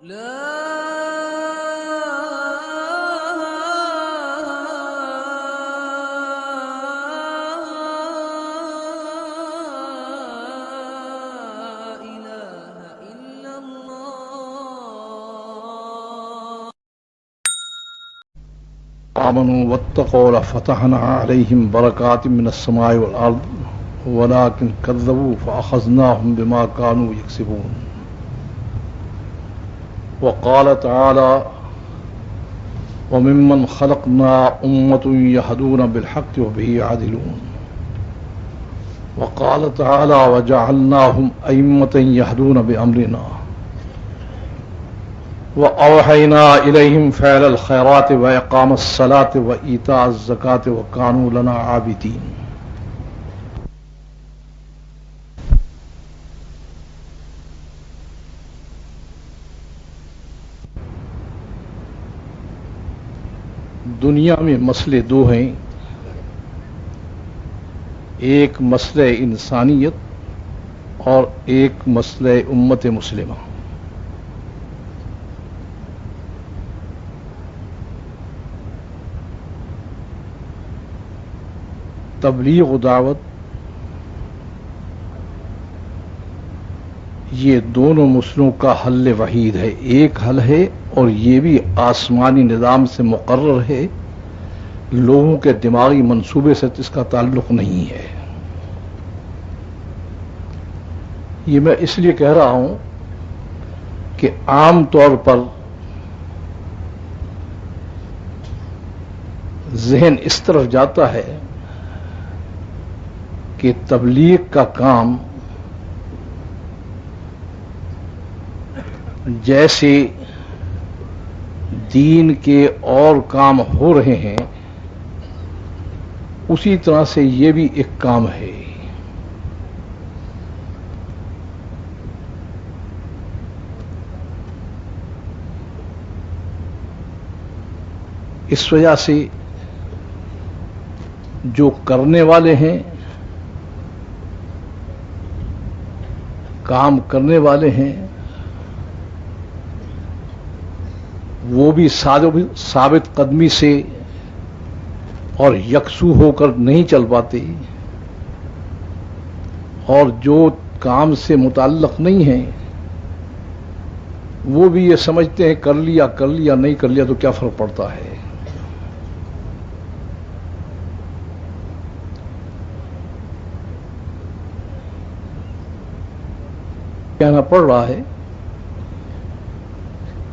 آمنوا واتقوا لفتحنا عليهم بركات من السماء والأرض ولكن كذبوا فأخذناهم بما كانوا يكسبون. وقال تعالى وممن خلقنا أمة يهدون بالحق وبه يعدلون. وقال تعالى وجعلناهم أئمة يهدون بأمرنا وأوحينا إليهم فعل الخيرات وإقام الصلاة وإيتاء الزكاة وكانوا لنا عابدين. دنیا میں مسئلے دو ہیں، ایک مسئلہ انسانیت اور ایک مسئلہ امت مسلمہ۔ تبلیغ و دعوت یہ دونوں مسئلوں کا حل وحید ہے، ایک حل ہے اور یہ بھی آسمانی نظام سے مقرر ہے، لوگوں کے دماغی منصوبے سے اس کا تعلق نہیں ہے۔ یہ میں اس لیے کہہ رہا ہوں کہ عام طور پر ذہن اس طرف جاتا ہے کہ تبلیغ کا کام جیسے دین کے اور کام ہو رہے ہیں اسی طرح سے یہ بھی ایک کام ہے۔ اس وجہ سے جو کرنے والے ہیں، کام کرنے والے ہیں، وہ بھی ثابت قدمی سے اور یکسو ہو کر نہیں چل پاتے، اور جو کام سے متعلق نہیں ہیں وہ بھی یہ سمجھتے ہیں کر لیا نہیں کر لیا تو کیا فرق پڑتا ہے۔ کہنا پڑ رہا ہے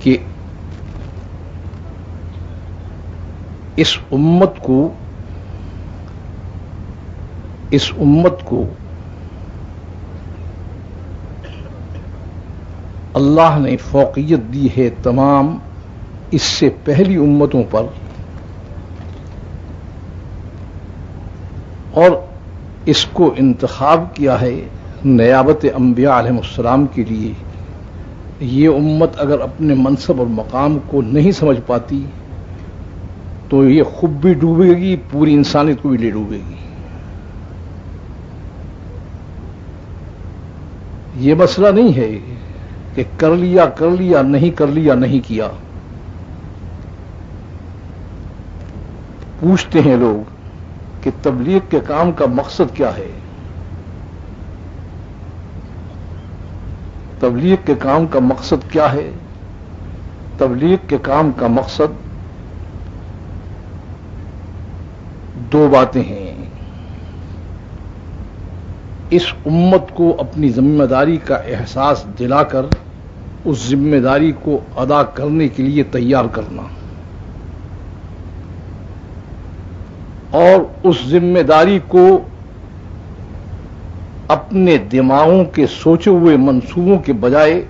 کہ اس امت کو اللہ نے فوقیت دی ہے تمام اس سے پہلی امتوں پر، اور اس کو انتخاب کیا ہے نیابت انبیاء علیہ السلام کے لیے۔ یہ امت اگر اپنے منصب اور مقام کو نہیں سمجھ پاتی تو یہ خود بھی ڈوبے گی، پوری انسانیت کو بھی لے ڈوبے گی۔ یہ مسئلہ نہیں ہے کہ کر لیا نہیں کر لیا نہیں کیا۔ پوچھتے ہیں لوگ کہ تبلیغ کے کام کا مقصد کیا ہے؟ تبلیغ کے کام کا مقصد کیا ہے؟ تبلیغ کے کام کا مقصد دو باتیں ہیں۔ اس امت کو اپنی ذمہ داری کا احساس دلا کر اس ذمہ داری کو ادا کرنے کے لیے تیار کرنا، اور اس ذمہ داری کو اپنے دماغوں کے سوچے ہوئے منصوبوں کے بجائے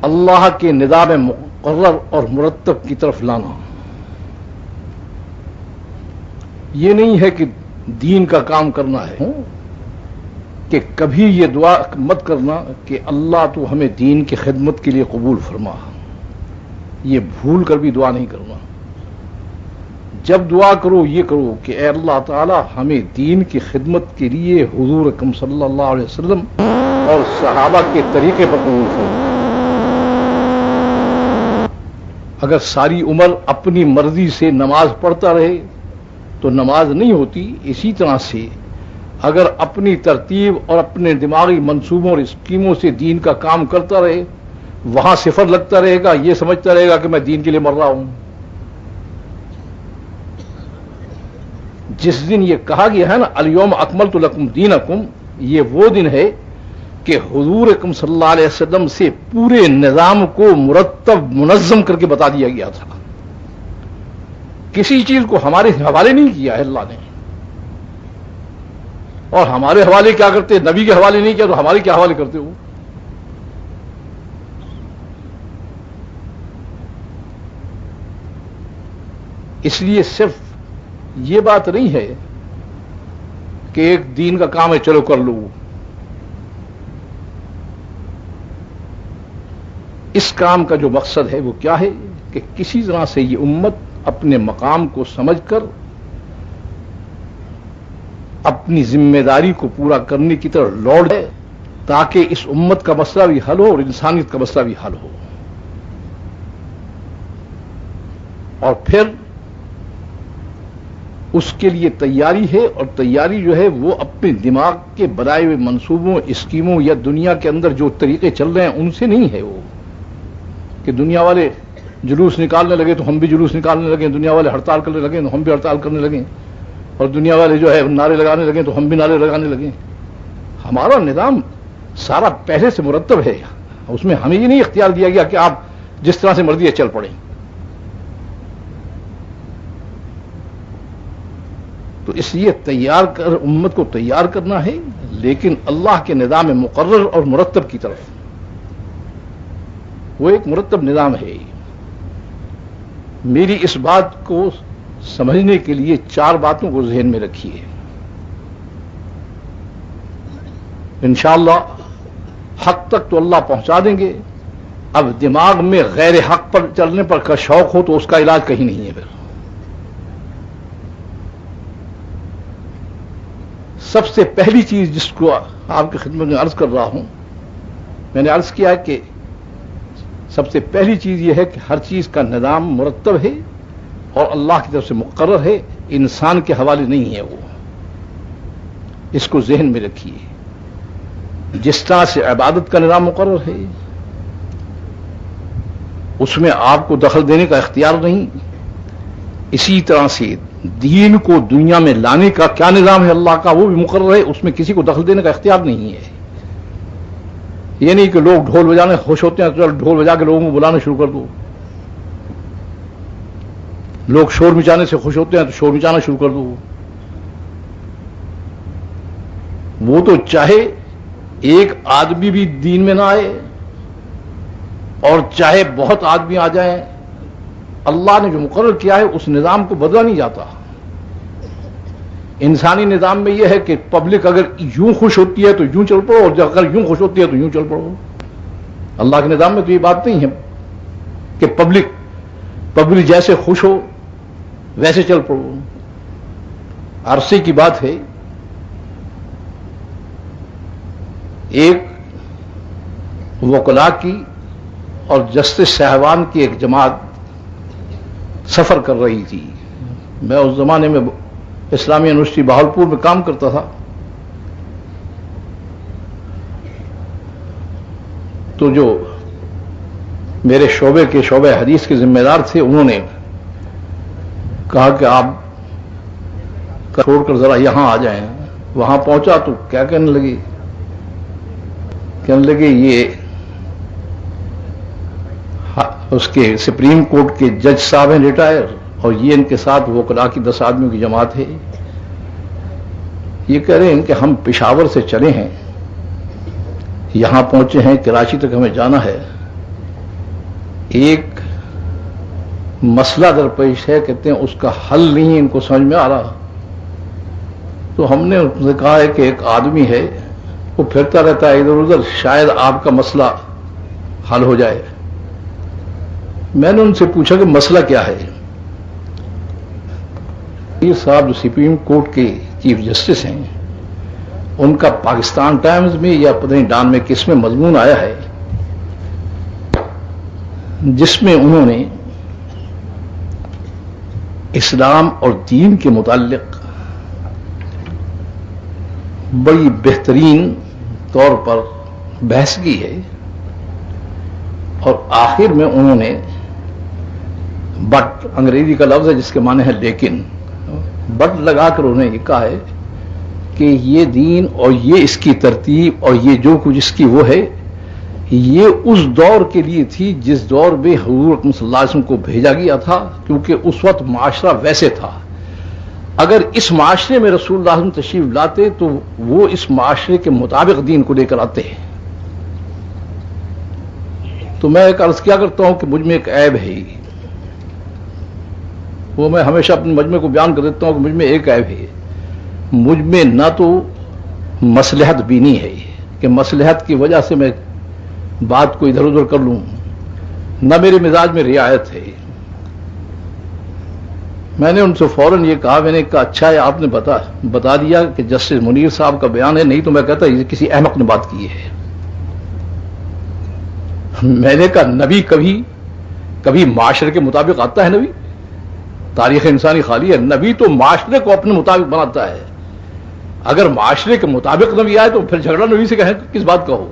اللہ کے نظام مقرر اور مرتب کی طرف لانا۔ یہ نہیں ہے کہ دین کا کام کرنا ہے، کہ کبھی یہ دعا مت کرنا کہ اللہ تو ہمیں دین کی خدمت کے لیے قبول فرما، یہ بھول کر بھی دعا نہیں کرنا۔ جب دعا کرو یہ کرو کہ اے اللہ تعالی ہمیں دین کی خدمت کے لیے حضور اکرم صلی اللہ علیہ وسلم اور صحابہ کے طریقے پر قبول فرما۔ اگر ساری عمر اپنی مرضی سے نماز پڑھتا رہے تو نماز نہیں ہوتی. اسی طرح سے اگر اپنی ترتیب اور اپنے دماغی منصوبوں اور اسکیموں سے دین کا کام کرتا رہے، وہاں صفر لگتا رہے گا، یہ سمجھتا رہے گا کہ میں دین کے لیے مر رہا ہوں. جس دن یہ کہا گیا ہے نا الیوم اکملت لکم دینکم، یہ وہ دن ہے کہ حضور اکرم صلی اللہ علیہ وسلم سے پورے نظام کو مرتب منظم کر کے بتا دیا گیا تھا. کسی چیز کو ہمارے حوالے نہیں کیا ہے اللہ نے. اور ہمارے حوالے کیا کرتے؟ نبی کے حوالے نہیں کیا تو ہمارے کیا حوالے کرتے ہو؟ اس لیے صرف یہ بات نہیں ہے کہ ایک دین کا کام ہے چلو کر لو. اس کام کا جو مقصد ہے وہ کیا ہے کہ کسی طرح سے یہ امت اپنے مقام کو سمجھ کر اپنی ذمہ داری کو پورا کرنے کی طرف لوٹ ہے، تاکہ اس امت کا مسئلہ بھی حل ہو اور انسانیت کا مسئلہ بھی حل ہو. اور پھر اس کے لیے تیاری ہے، اور تیاری جو ہے وہ اپنے دماغ کے بنائے ہوئے منصوبوں، اسکیموں یا دنیا کے اندر جو طریقے چل رہے ہیں ان سے نہیں ہے. وہ کہ دنیا والے جلوس نکالنے لگے تو ہم بھی جلوس نکالنے لگیں، دنیا والے ہڑتال کرنے لگیں تو ہم بھی ہڑتال کرنے لگیں، اور دنیا والے جو ہے نعرے لگانے لگیں تو ہم بھی نعرے لگانے لگیں. ہمارا نظام سارا پہلے سے مرتب ہے، اس میں ہمیں یہ نہیں اختیار دیا گیا کہ آپ جس طرح سے مرضی ہے چل پڑیں. تو اس لیے امت کو تیار کرنا ہے، لیکن اللہ کے نظام مقرر اور مرتب کی طرف. وہ ایک مرتب نظام ہے. میری اس بات کو سمجھنے کے لیے 4 باتوں کو ذہن میں رکھیے. انشاءاللہ حق تک تو اللہ پہنچا دیں گے. اب دماغ میں غیر حق پر چلنے پر کا شوق ہو تو اس کا علاج کہیں نہیں ہے. پھر سب سے پہلی چیز جس کو آپ کی خدمت میں عرض کر رہا ہوں، میں نے عرض کیا کہ سب سے پہلی چیز یہ ہے کہ ہر چیز کا نظام مرتب ہے اور اللہ کی طرف سے مقرر ہے، انسان کے حوالے نہیں ہے. وہ اس کو ذہن میں رکھیے. جس طرح سے عبادت کا نظام مقرر ہے، اس میں آپ کو دخل دینے کا اختیار نہیں، اسی طرح سے دین کو دنیا میں لانے کا کیا نظام ہے اللہ کا، وہ بھی مقرر ہے، اس میں کسی کو دخل دینے کا اختیار نہیں ہے. یہ نہیں کہ لوگ ڈھول بجانے خوش ہوتے ہیں تو ڈھول بجا کے لوگوں کو بلانا شروع کر دو، لوگ شور مچانے سے خوش ہوتے ہیں تو شور مچانا شروع کر دو. وہ تو چاہے ایک آدمی بھی دین میں نہ آئے اور چاہے بہت آدمی آ جائیں، اللہ نے جو مقرر کیا ہے اس نظام کو بدلا نہیں جاتا. انسانی نظام میں یہ ہے کہ پبلک اگر یوں خوش ہوتی ہے تو یوں چل پڑو، اور اگر یوں خوش ہوتی ہے تو یوں چل پڑو. اللہ کے نظام میں تو یہ بات نہیں ہے کہ پبلک جیسے خوش ہو ویسے چل پڑو. عرصے کی بات ہے، ایک وکلاء کی اور جسٹس صاحبان کی ایک جماعت سفر کر رہی تھی. میں اس زمانے میں اسلامی یونیورسٹی بہاولپور میں کام کرتا تھا. تو جو میرے شعبہ حدیث کے ذمہ دار تھے، انہوں نے کہا کہ آپ چھوڑ کر ذرا یہاں آ جائیں. وہاں پہنچا تو کیا کہنے لگے یہ اس کے سپریم کورٹ کے جج صاحب ہیں ریٹائر، اور یہ ان کے ساتھ وکلاء کی 10 آدمیوں کی جماعت ہے. یہ کہہ رہے ہیں کہ ہم پشاور سے چلے ہیں، یہاں پہنچے ہیں، کراچی تک ہمیں جانا ہے، ایک مسئلہ درپیش ہے، کہتے ہیں اس کا حل نہیں ان کو سمجھ میں آ رہا. تو ہم نے ان سے کہا ہے کہ ایک آدمی ہے وہ پھرتا رہتا ہے ادھر ادھر، شاید آپ کا مسئلہ حل ہو جائے. میں نے ان سے پوچھا کہ مسئلہ کیا ہے. یہ صاحب جو سپریم کورٹ کے چیف جسٹس ہیں، ان کا پاکستان ٹائمز میں یا پتہ نہیں ڈان میں کس میں مضمون آیا ہے، جس میں انہوں نے اسلام اور دین کے متعلق بڑی بہترین طور پر بحث کی ہے، اور آخر میں انہوں نے بٹ، انگریزی کا لفظ ہے جس کے معنی ہے لیکن، بٹ لگا کر انہوں نے یہ کہا ہے کہ یہ دین اور یہ اس کی ترتیب اور یہ جو کچھ اس کی وہ ہے، یہ اس دور کے لیے تھی جس دور میں حضور اکرم صلی اللہ علیہ وسلم کو بھیجا گیا تھا، کیونکہ اس وقت معاشرہ ویسے تھا۔ اگر اس معاشرے میں رسول اللہ صلی اللہ علیہ وسلم تشریف لاتے تو وہ اس معاشرے کے مطابق دین کو لے کر آتے ہیں۔ تو میں ایک عرض کیا کرتا ہوں کہ مجھ میں ایک عیب ہے، وہ میں ہمیشہ اپنے مجمع کو بیان کر دیتا ہوں کہ مجھ میں ایک عیب ہے، مجھ میں نہ تو مصلحت بینی ہے کہ مصلحت کی وجہ سے میں بات کو ادھر ادھر کر لوں، نہ میرے مزاج میں رعایت ہے۔ میں نے ان سے فوراً یہ کہا، میں نے کہا اچھا ہے آپ نے بتا دیا کہ جسٹس منیر صاحب کا بیان ہے، نہیں تو میں کہتا یہ کسی احمق نے بات کی ہے۔ میں نے کہا نبی کبھی معاشرے کے مطابق آتا ہے؟ نبی تاریخ انسانی خالی ہے، نبی تو معاشرے کو اپنے مطابق بناتا ہے۔ اگر معاشرے کے مطابق نبی آئے تو پھر جھگڑا نبی سے کہیں کس بات کا ہو؟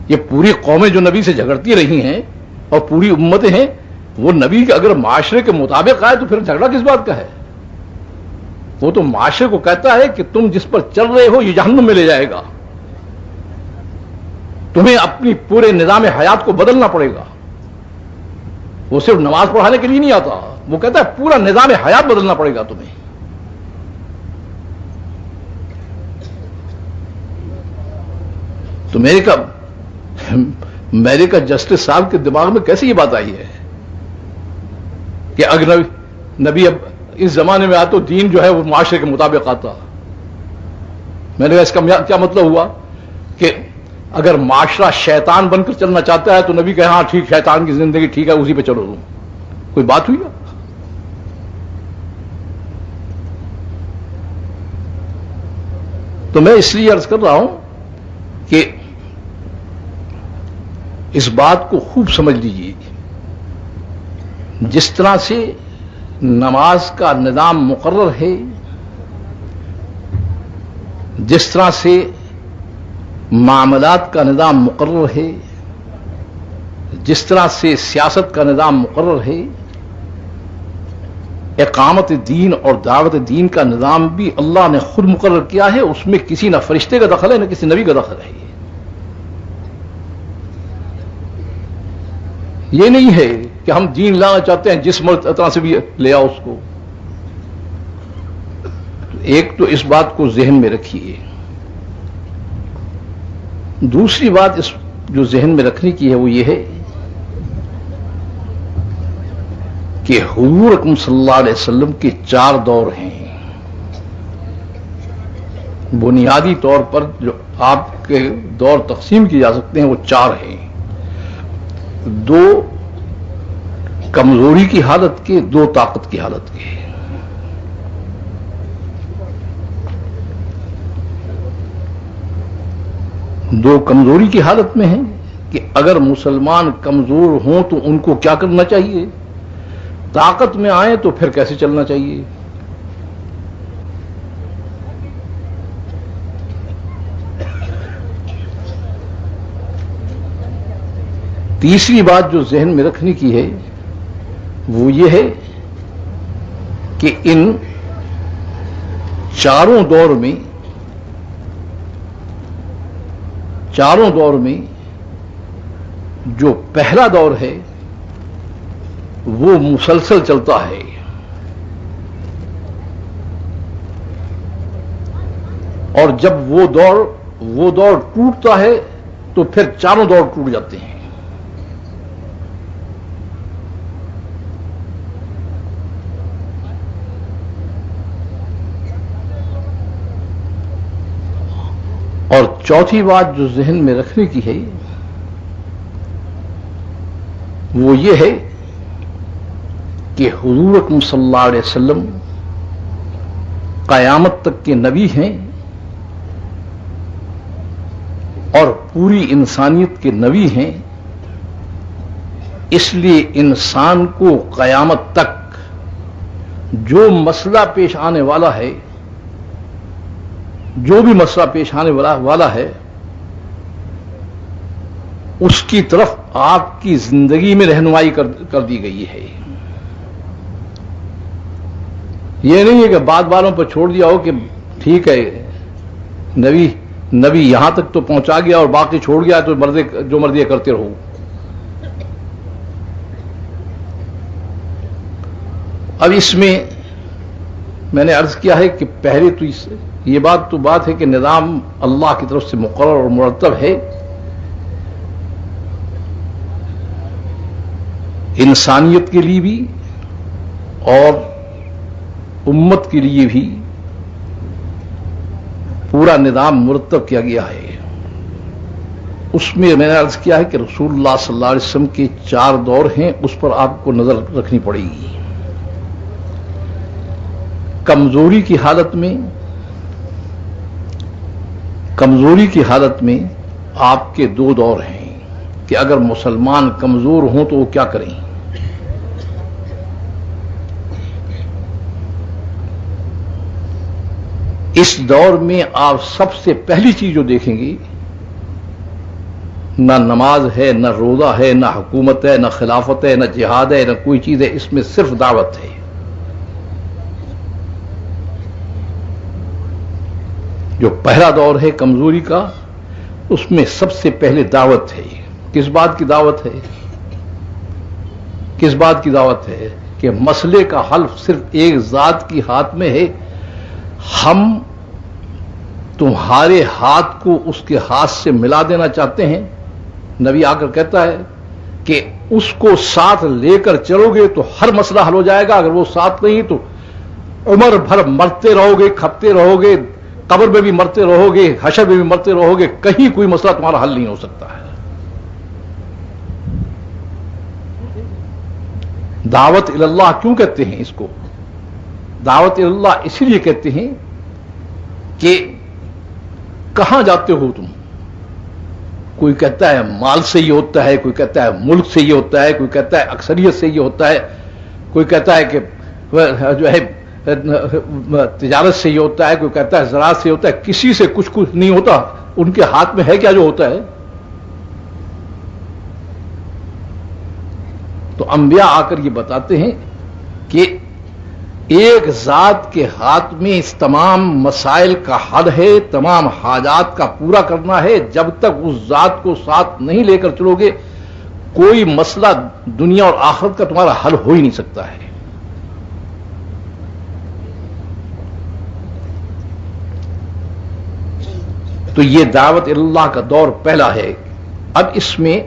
یہ پوری قومیں جو نبی سے جھگڑتی رہی ہیں اور پوری امتیں ہیں، وہ نبی کے اگر معاشرے کے مطابق آئے تو پھر جھگڑا کس بات کا ہے؟ وہ تو معاشرے کو کہتا ہے کہ تم جس پر چل رہے ہو یہ جہنم میں لے جائے گا، تمہیں اپنی پورے نظام حیات کو بدلنا پڑے گا۔ وہ صرف نماز پڑھانے کے لیے نہیں آتا، وہ کہتا ہے پورا نظام حیات بدلنا پڑے گا تمہیں۔ تو میرے کا جسٹس صاحب کے دماغ میں کیسے یہ بات آئی ہے کہ اگر نبی اب اس زمانے میں آتا تو دین جو ہے وہ معاشرے کے مطابق آتا؟ میں نے کہا اس کا کیا مطلب ہوا کہ اگر معاشرہ شیطان بن کر چلنا چاہتا ہے تو نبی کہے ہاں ٹھیک، شیطان کی زندگی ٹھیک ہے، اسی پہ چلو تم، کوئی بات ہوئی نا؟ تو میں اس لیے عرض کر رہا ہوں کہ اس بات کو خوب سمجھ لیجیے، جس طرح سے نماز کا نظام مقرر ہے، جس طرح سے معاملات کا نظام مقرر ہے، جس طرح سے سیاست کا نظام مقرر ہے، اقامت دین اور دعوت دین کا نظام بھی اللہ نے خود مقرر کیا ہے، اس میں کسی نہ فرشتے کا دخل ہے نہ کسی نبی کا دخل ہے۔ یہ نہیں ہے کہ ہم دین لانا چاہتے ہیں جس طرح سے بھی لے آؤ اس کو۔ ایک تو اس بات کو ذہن میں رکھیے، دوسری بات اس جو ذہن میں رکھنے کی ہے وہ یہ ہے کہ حضور اکرم صلی اللہ علیہ وسلم کے 4 دور ہیں۔ بنیادی طور پر جو آپ کے دور تقسیم کیے جا سکتے ہیں وہ 4 ہیں، 2 کمزوری کی حالت کے، 2 طاقت کی حالت کے۔ دو کمزوری کی حالت میں ہیں کہ اگر مسلمان کمزور ہوں تو ان کو کیا کرنا چاہیے، طاقت میں آئیں تو پھر کیسے چلنا چاہیے۔ تیسری بات جو ذہن میں رکھنے کی ہے وہ یہ ہے کہ ان چاروں دور میں جو پہلا دور ہے وہ مسلسل چلتا ہے، اور جب وہ دور ٹوٹتا ہے تو پھر چاروں دور ٹوٹ جاتے ہیں۔ اور چوتھی بات جو ذہن میں رکھنے کی ہے وہ یہ ہے کہ حضور اکرم صلی اللہ علیہ وسلم قیامت تک کے نبی ہیں اور پوری انسانیت کے نبی ہیں، اس لیے انسان کو قیامت تک جو مسئلہ پیش آنے والا ہے، جو بھی مسئلہ پیش آنے والا ہے، اس کی طرف آپ کی زندگی میں رہنمائی کر دی گئی ہے۔ یہ نہیں ہے کہ بعد والوں پر چھوڑ دیا ہو کہ ٹھیک ہے نبی یہاں تک تو پہنچا گیا اور باقی چھوڑ گیا تو جو مرضی کرتے رہو۔ اب اس میں نے عرض کیا ہے کہ پہلے تو یہ بات ہے کہ نظام اللہ کی طرف سے مقرر اور مرتب ہے، انسانیت کے لیے بھی اور امت کے لیے بھی پورا نظام مرتب کیا گیا ہے۔ اس میں نے عرض کیا ہے کہ رسول اللہ صلی اللہ علیہ وسلم کے 4 دور ہیں، اس پر آپ کو نظر رکھنی پڑے گی۔ کمزوری کی حالت میں آپ کے 2 دور ہیں کہ اگر مسلمان کمزور ہوں تو وہ کیا کریں۔ اس دور میں آپ سب سے پہلی چیز جو دیکھیں گی، نہ نماز ہے، نہ روزہ ہے، نہ حکومت ہے، نہ خلافت ہے، نہ جہاد ہے، نہ کوئی چیز ہے، اس میں صرف دعوت ہے۔ جو پہلا دور ہے کمزوری کا، اس میں سب سے پہلے دعوت ہے۔ کس بات کی دعوت ہے؟ کس بات کی دعوت ہے؟ کہ مسئلے کا حل صرف ایک ذات کی ہاتھ میں ہے، ہم تمہارے ہاتھ کو اس کے ہاتھ سے ملا دینا چاہتے ہیں۔ نبی آ کر کہتا ہے کہ اس کو ساتھ لے کر چلو گے تو ہر مسئلہ حل ہو جائے گا، اگر وہ ساتھ نہیں تو عمر بھر مرتے رہو گے، کھپتے رہو گے، قبر میں بھی مرتے رہو گے، حشر میں بھی مرتے رہو گے، کہیں کوئی مسئلہ تمہارا حل نہیں ہو سکتا ہے۔ دعوت اللہ کیوں کہتے ہیں اس کو؟ دعوت اللہ اسی لیے کہتے ہیں کہ کہاں جاتے ہو تم؟ کوئی کہتا ہے مال سے یہ ہوتا ہے، کوئی کہتا ہے ملک سے یہ ہوتا ہے، کوئی کہتا ہے اکثریت سے یہ ہوتا ہے، کوئی کہتا ہے کہ جو ہے تجارت سے یہ ہوتا ہے، کوئی کہتا ہے زراعت سے ہوتا ہے۔ کسی سے کچھ نہیں ہوتا، ان کے ہاتھ میں ہے کیا جو ہوتا ہے؟ تو انبیاء آ کر یہ بتاتے ہیں کہ ایک ذات کے ہاتھ میں اس تمام مسائل کا حل ہے، تمام حاجات کا پورا کرنا ہے۔ جب تک اس ذات کو ساتھ نہیں لے کر چلو گے، کوئی مسئلہ دنیا اور آخرت کا تمہارا حل ہو ہی نہیں سکتا ہے۔ تو یہ دعوت اللہ کا دور پہلا ہے۔ اب اس میں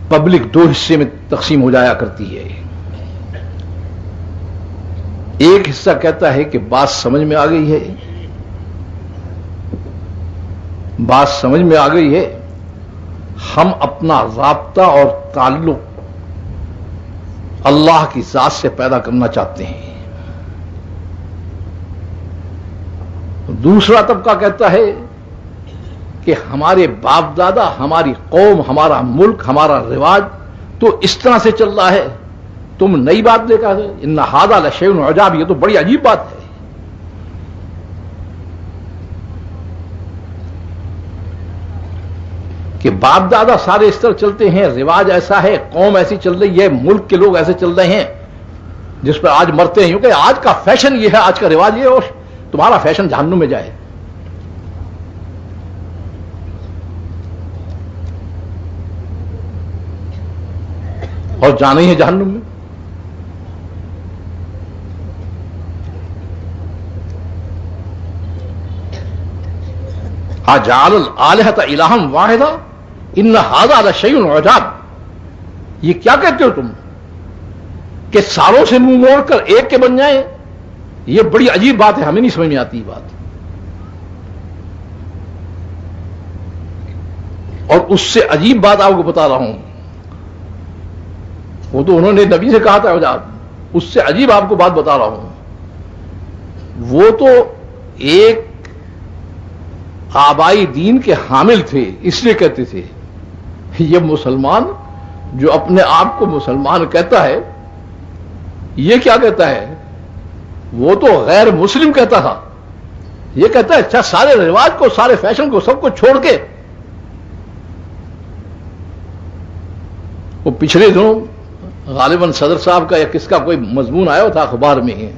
پبلک 2 حصے میں تقسیم ہو جایا کرتی ہے۔ ایک حصہ کہتا ہے کہ بات سمجھ میں آ گئی ہے، بات سمجھ میں آ گئی ہے، ہم اپنا رابطہ اور تعلق اللہ کی ذات سے پیدا کرنا چاہتے ہیں۔ دوسرا طبقہ کہتا ہے کہ ہمارے باپ دادا، ہماری قوم، ہمارا ملک، ہمارا رواج تو اس طرح سے چل رہا ہے، تم نئی بات لے کر ان ھذا لشیء عجاب، یہ تو بڑی عجیب بات ہے۔ کہ باپ دادا سارے اس طرح چلتے ہیں، رواج ایسا ہے، قوم ایسی چل رہی ہے، ملک کے لوگ ایسے چل رہے ہیں جس پہ آج مرتے ہیں، کیونکہ آج کا فیشن یہ ہے، آج کا رواج یہ ہے، اور تمہارا فیشن جہنم میں جائے۔ اور جانا ہی ہے جہنم میں۔ اجعل الآلہۃ الہا واحدا ان ھذا لشیء عجاب، یہ کیا کہتے ہو تم کہ ساروں سے منہ موڑ کر ایک کے بن جائیں؟ یہ بڑی عجیب بات ہے، ہمیں نہیں سمجھ میں آتی یہ بات۔ اور اس سے عجیب بات آپ کو بتا رہا ہوں، وہ تو انہوں نے نبی سے کہا تھا عجاب، اس سے عجیب آپ کو بات بتا رہا ہوں۔ وہ تو ایک آبائی دین کے حامل تھے، اس لیے کہتے تھے۔ یہ مسلمان جو اپنے آپ کو مسلمان کہتا ہے، یہ کیا کہتا ہے؟ وہ تو غیر مسلم کہتا تھا، یہ کہتا ہے اچھا سارے رواج کو، سارے فیشن کو، سب کو چھوڑ کے وہ پچھلے دنوں غالباً صدر صاحب کا یا کس کا کوئی مضمون آیا تھا اخبار میں ہی،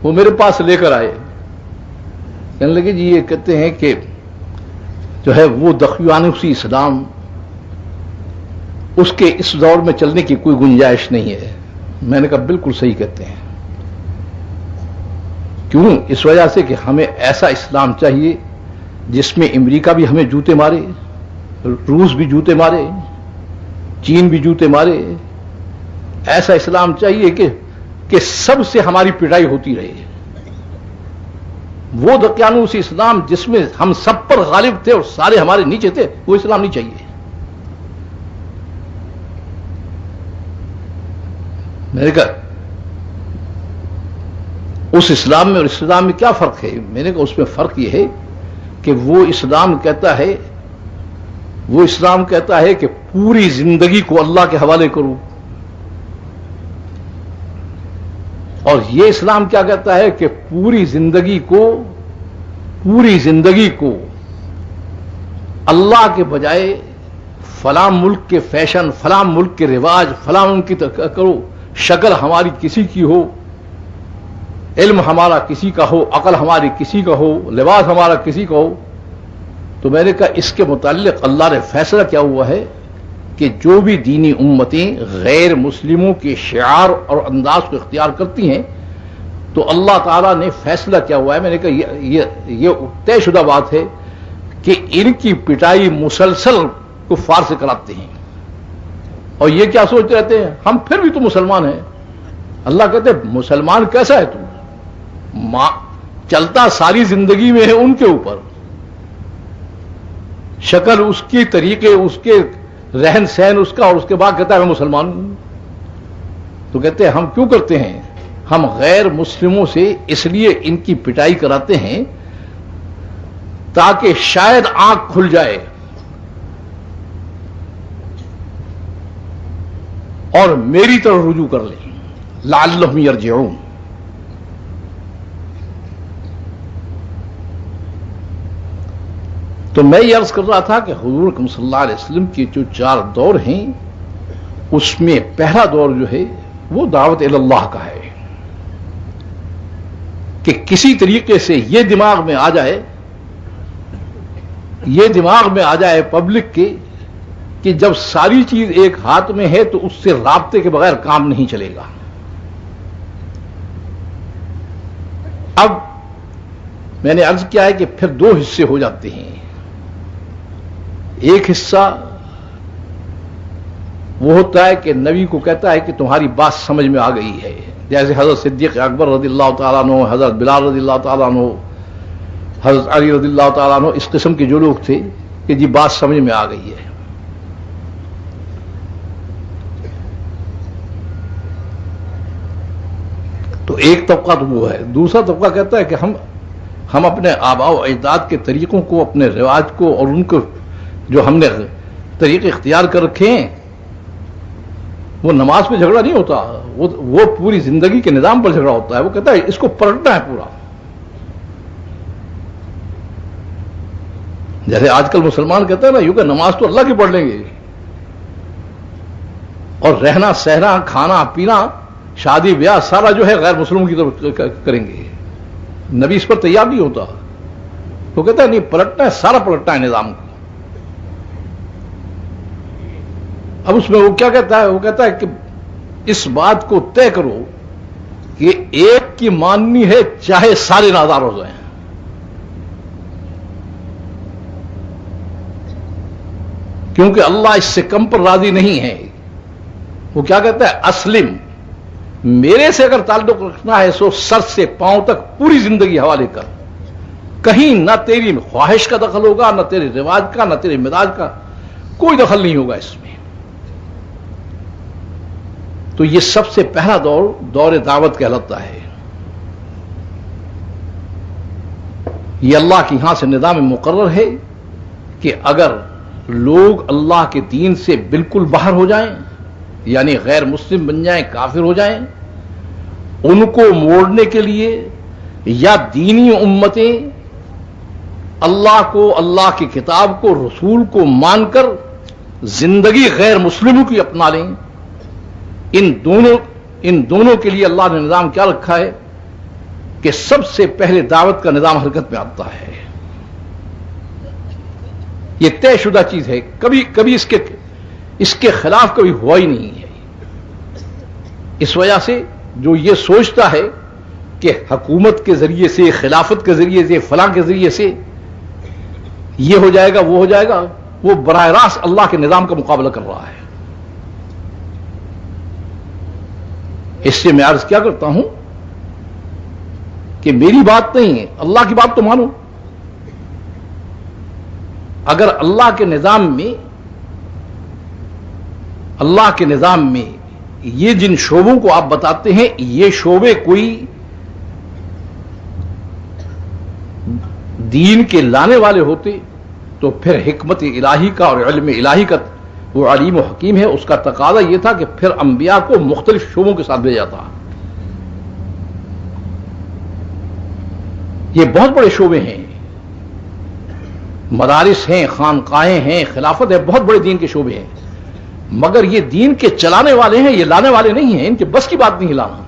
وہ میرے پاس لے کر آئے، کہنے لگے جی یہ کہتے ہیں کہ جو ہے وہ دقیانوسی اسلام، اس کے اس دور میں چلنے کی کوئی گنجائش نہیں ہے۔ میں نے کہا بالکل صحیح کہتے ہیں۔ کیوں؟ اس وجہ سے کہ ہمیں ایسا اسلام چاہیے جس میں امریکہ بھی ہمیں جوتے مارے، روس بھی جوتے مارے، چین بھی جوتے مارے۔ ایسا اسلام چاہیے کہ سب سے ہماری پٹائی ہوتی رہے۔ وہ دقیانوسی اسلام جس میں ہم سب پر غالب تھے اور سارے ہمارے نیچے تھے، وہ اسلام نہیں چاہیے۔ میں نے کہا اس اسلام میں اور اس اسلام میں کیا فرق ہے؟ میں نے کہا اس میں فرق یہ ہے کہ وہ اسلام کہتا ہے کہ پوری زندگی کو اللہ کے حوالے کرو، اور یہ اسلام کیا کہتا ہے کہ پوری زندگی کو اللہ کے بجائے فلاں ملک کے فیشن، فلاں ملک کے رواج، فلاں ان کی کرو، شکل ہماری کسی کی ہو، علم ہمارا کسی کا ہو، عقل ہماری کسی کا ہو، لباس ہمارا کسی کا ہو۔ تو میں نے کہا اس کے متعلق اللہ نے فیصلہ کیا ہوا ہے کہ جو بھی دینی امتیں غیر مسلموں کے شعار اور انداز کو اختیار کرتی ہیں تو اللہ تعالیٰ نے فیصلہ کیا ہوا ہے، میں نے کہا یہ طے شدہ بات ہے کہ ان کی پٹائی مسلسل کفار سے کراتے ہیں۔ اور یہ کیا سوچتے رہتے ہیں ہم پھر بھی تو مسلمان ہیں۔ اللہ کہتے ہیں مسلمان کیسا ہے تو؟ چلتا ساری زندگی میں ہے ان کے اوپر، شکل اس کی، طریقے اس کے، رہن سہن اس کا، اور اس کے بعد کہتا ہے میں مسلمان ہوں۔ تو کہتے ہیں ہم کیوں کرتے ہیں؟ ہم غیر مسلموں سے اس لیے ان کی پٹائی کراتے ہیں تاکہ شاید آنکھ کھل جائے اور میری طرف رجوع کر لیں، لعلہم یرجعون۔ تو میں یہ عرض کر رہا تھا کہ حضور اکرم صلی اللہ علیہ وسلم کے جو 4 دور ہیں اس میں پہلا دور جو ہے وہ دعوت اللہ کا ہے، کہ کسی طریقے سے یہ دماغ میں آ جائے پبلک کے کہ جب ساری چیز ایک ہاتھ میں ہے تو اس سے رابطے کے بغیر کام نہیں چلے گا۔ اب میں نے عرض کیا ہے کہ پھر 2 حصے ہو جاتے ہیں۔ ایک حصہ وہ ہوتا ہے کہ نبی کو کہتا ہے کہ تمہاری بات سمجھ میں آ گئی ہے، جیسے حضرت صدیق اکبر رضی اللہ تعالیٰ عنہ، حضرت بلال رضی اللہ تعالیٰ عنہ، حضرت علی رضی اللہ تعالیٰ عنہ، اس قسم کے جو لوگ تھے کہ جی بات سمجھ میں آ گئی ہے۔ تو ایک طبقہ تو وہ ہے۔ دوسرا طبقہ کہتا ہے کہ ہم اپنے آباء و اجداد کے طریقوں کو، اپنے رواج کو، اور ان کو جو ہم نے طریقے اختیار کر رکھے ہیں، وہ نماز پہ جھگڑا نہیں ہوتا، وہ پوری زندگی کے نظام پر جھگڑا ہوتا ہے۔ وہ کہتا ہے اس کو پلٹنا ہے پورا۔ جیسے آج کل مسلمان کہتے ہیں نا یوں کہ نماز تو اللہ کی پڑھ لیں گے، اور رہنا سہنا، کھانا پینا، شادی بیاہ سارا جو ہے غیر مسلموں کی طرف کریں گے۔ نبی اس پر تیار نہیں ہوتا، وہ کہتا ہے نہیں پلٹنا ہے، سارا پلٹنا ہے نظام کو۔ اب اس میں وہ کیا کہتا ہے؟ وہ کہتا ہے کہ اس بات کو طے کرو کہ ایک کی ماننی ہے چاہے سارے نادار ہو جائیں۔ کیونکہ اللہ اس سے کم پر راضی نہیں ہے۔ وہ کیا کہتا ہے؟ اسلم، میرے سے اگر تعلق رکھنا ہے سو سر سے پاؤں تک پوری زندگی حوالے کر، کہیں نہ تیری خواہش کا دخل ہوگا، نہ تیرے رواج کا، نہ تیرے مزاج کا، کوئی دخل نہیں ہوگا اس میں۔ تو یہ سب سے پہلا دور دعوت کہلاتا ہے۔ یہ اللہ کے یہاں سے نظام مقرر ہے کہ اگر لوگ اللہ کے دین سے بالکل باہر ہو جائیں یعنی غیر مسلم بن جائیں، کافر ہو جائیں، ان کو موڑنے کے لیے یا دینی امتیں اللہ کو، اللہ کی کتاب کو، رسول کو مان کر زندگی غیر مسلموں کی اپنا لیں، ان دونوں کے لیے اللہ نے نظام کیا رکھا ہے کہ سب سے پہلے دعوت کا نظام حرکت میں آتا ہے۔ یہ طے شدہ چیز ہے، کبھی اس کے خلاف کبھی ہوا ہی نہیں ہے۔ اس وجہ سے جو یہ سوچتا ہے کہ حکومت کے ذریعے سے، خلافت کے ذریعے سے، فلاں کے ذریعے سے یہ ہو جائے گا، وہ ہو جائے گا، وہ براہ راست اللہ کے نظام کا مقابلہ کر رہا ہے۔ اس سے میں عرض کیا کرتا ہوں کہ میری بات نہیں ہے، اللہ کی بات تو مانو۔ اگر اللہ کے نظام میں یہ جن شعبوں کو آپ بتاتے ہیں، یہ شعبے کوئی دین کے لانے والے ہوتے تو پھر حکمت الہی کا اور علم الہی کا، وہ علیم و حکیم ہے، اس کا تقاضا یہ تھا کہ پھر انبیاء کو مختلف شعبوں کے ساتھ بھیجا جاتا۔ یہ بہت بڑے شعبے ہیں، مدارس ہیں، خانقاہیں ہیں، خلافت ہے، بہت بڑے دین کے شعبے ہیں، مگر یہ دین کے چلانے والے ہیں، یہ لانے والے نہیں ہیں، ان کے بس کی بات نہیں لانا۔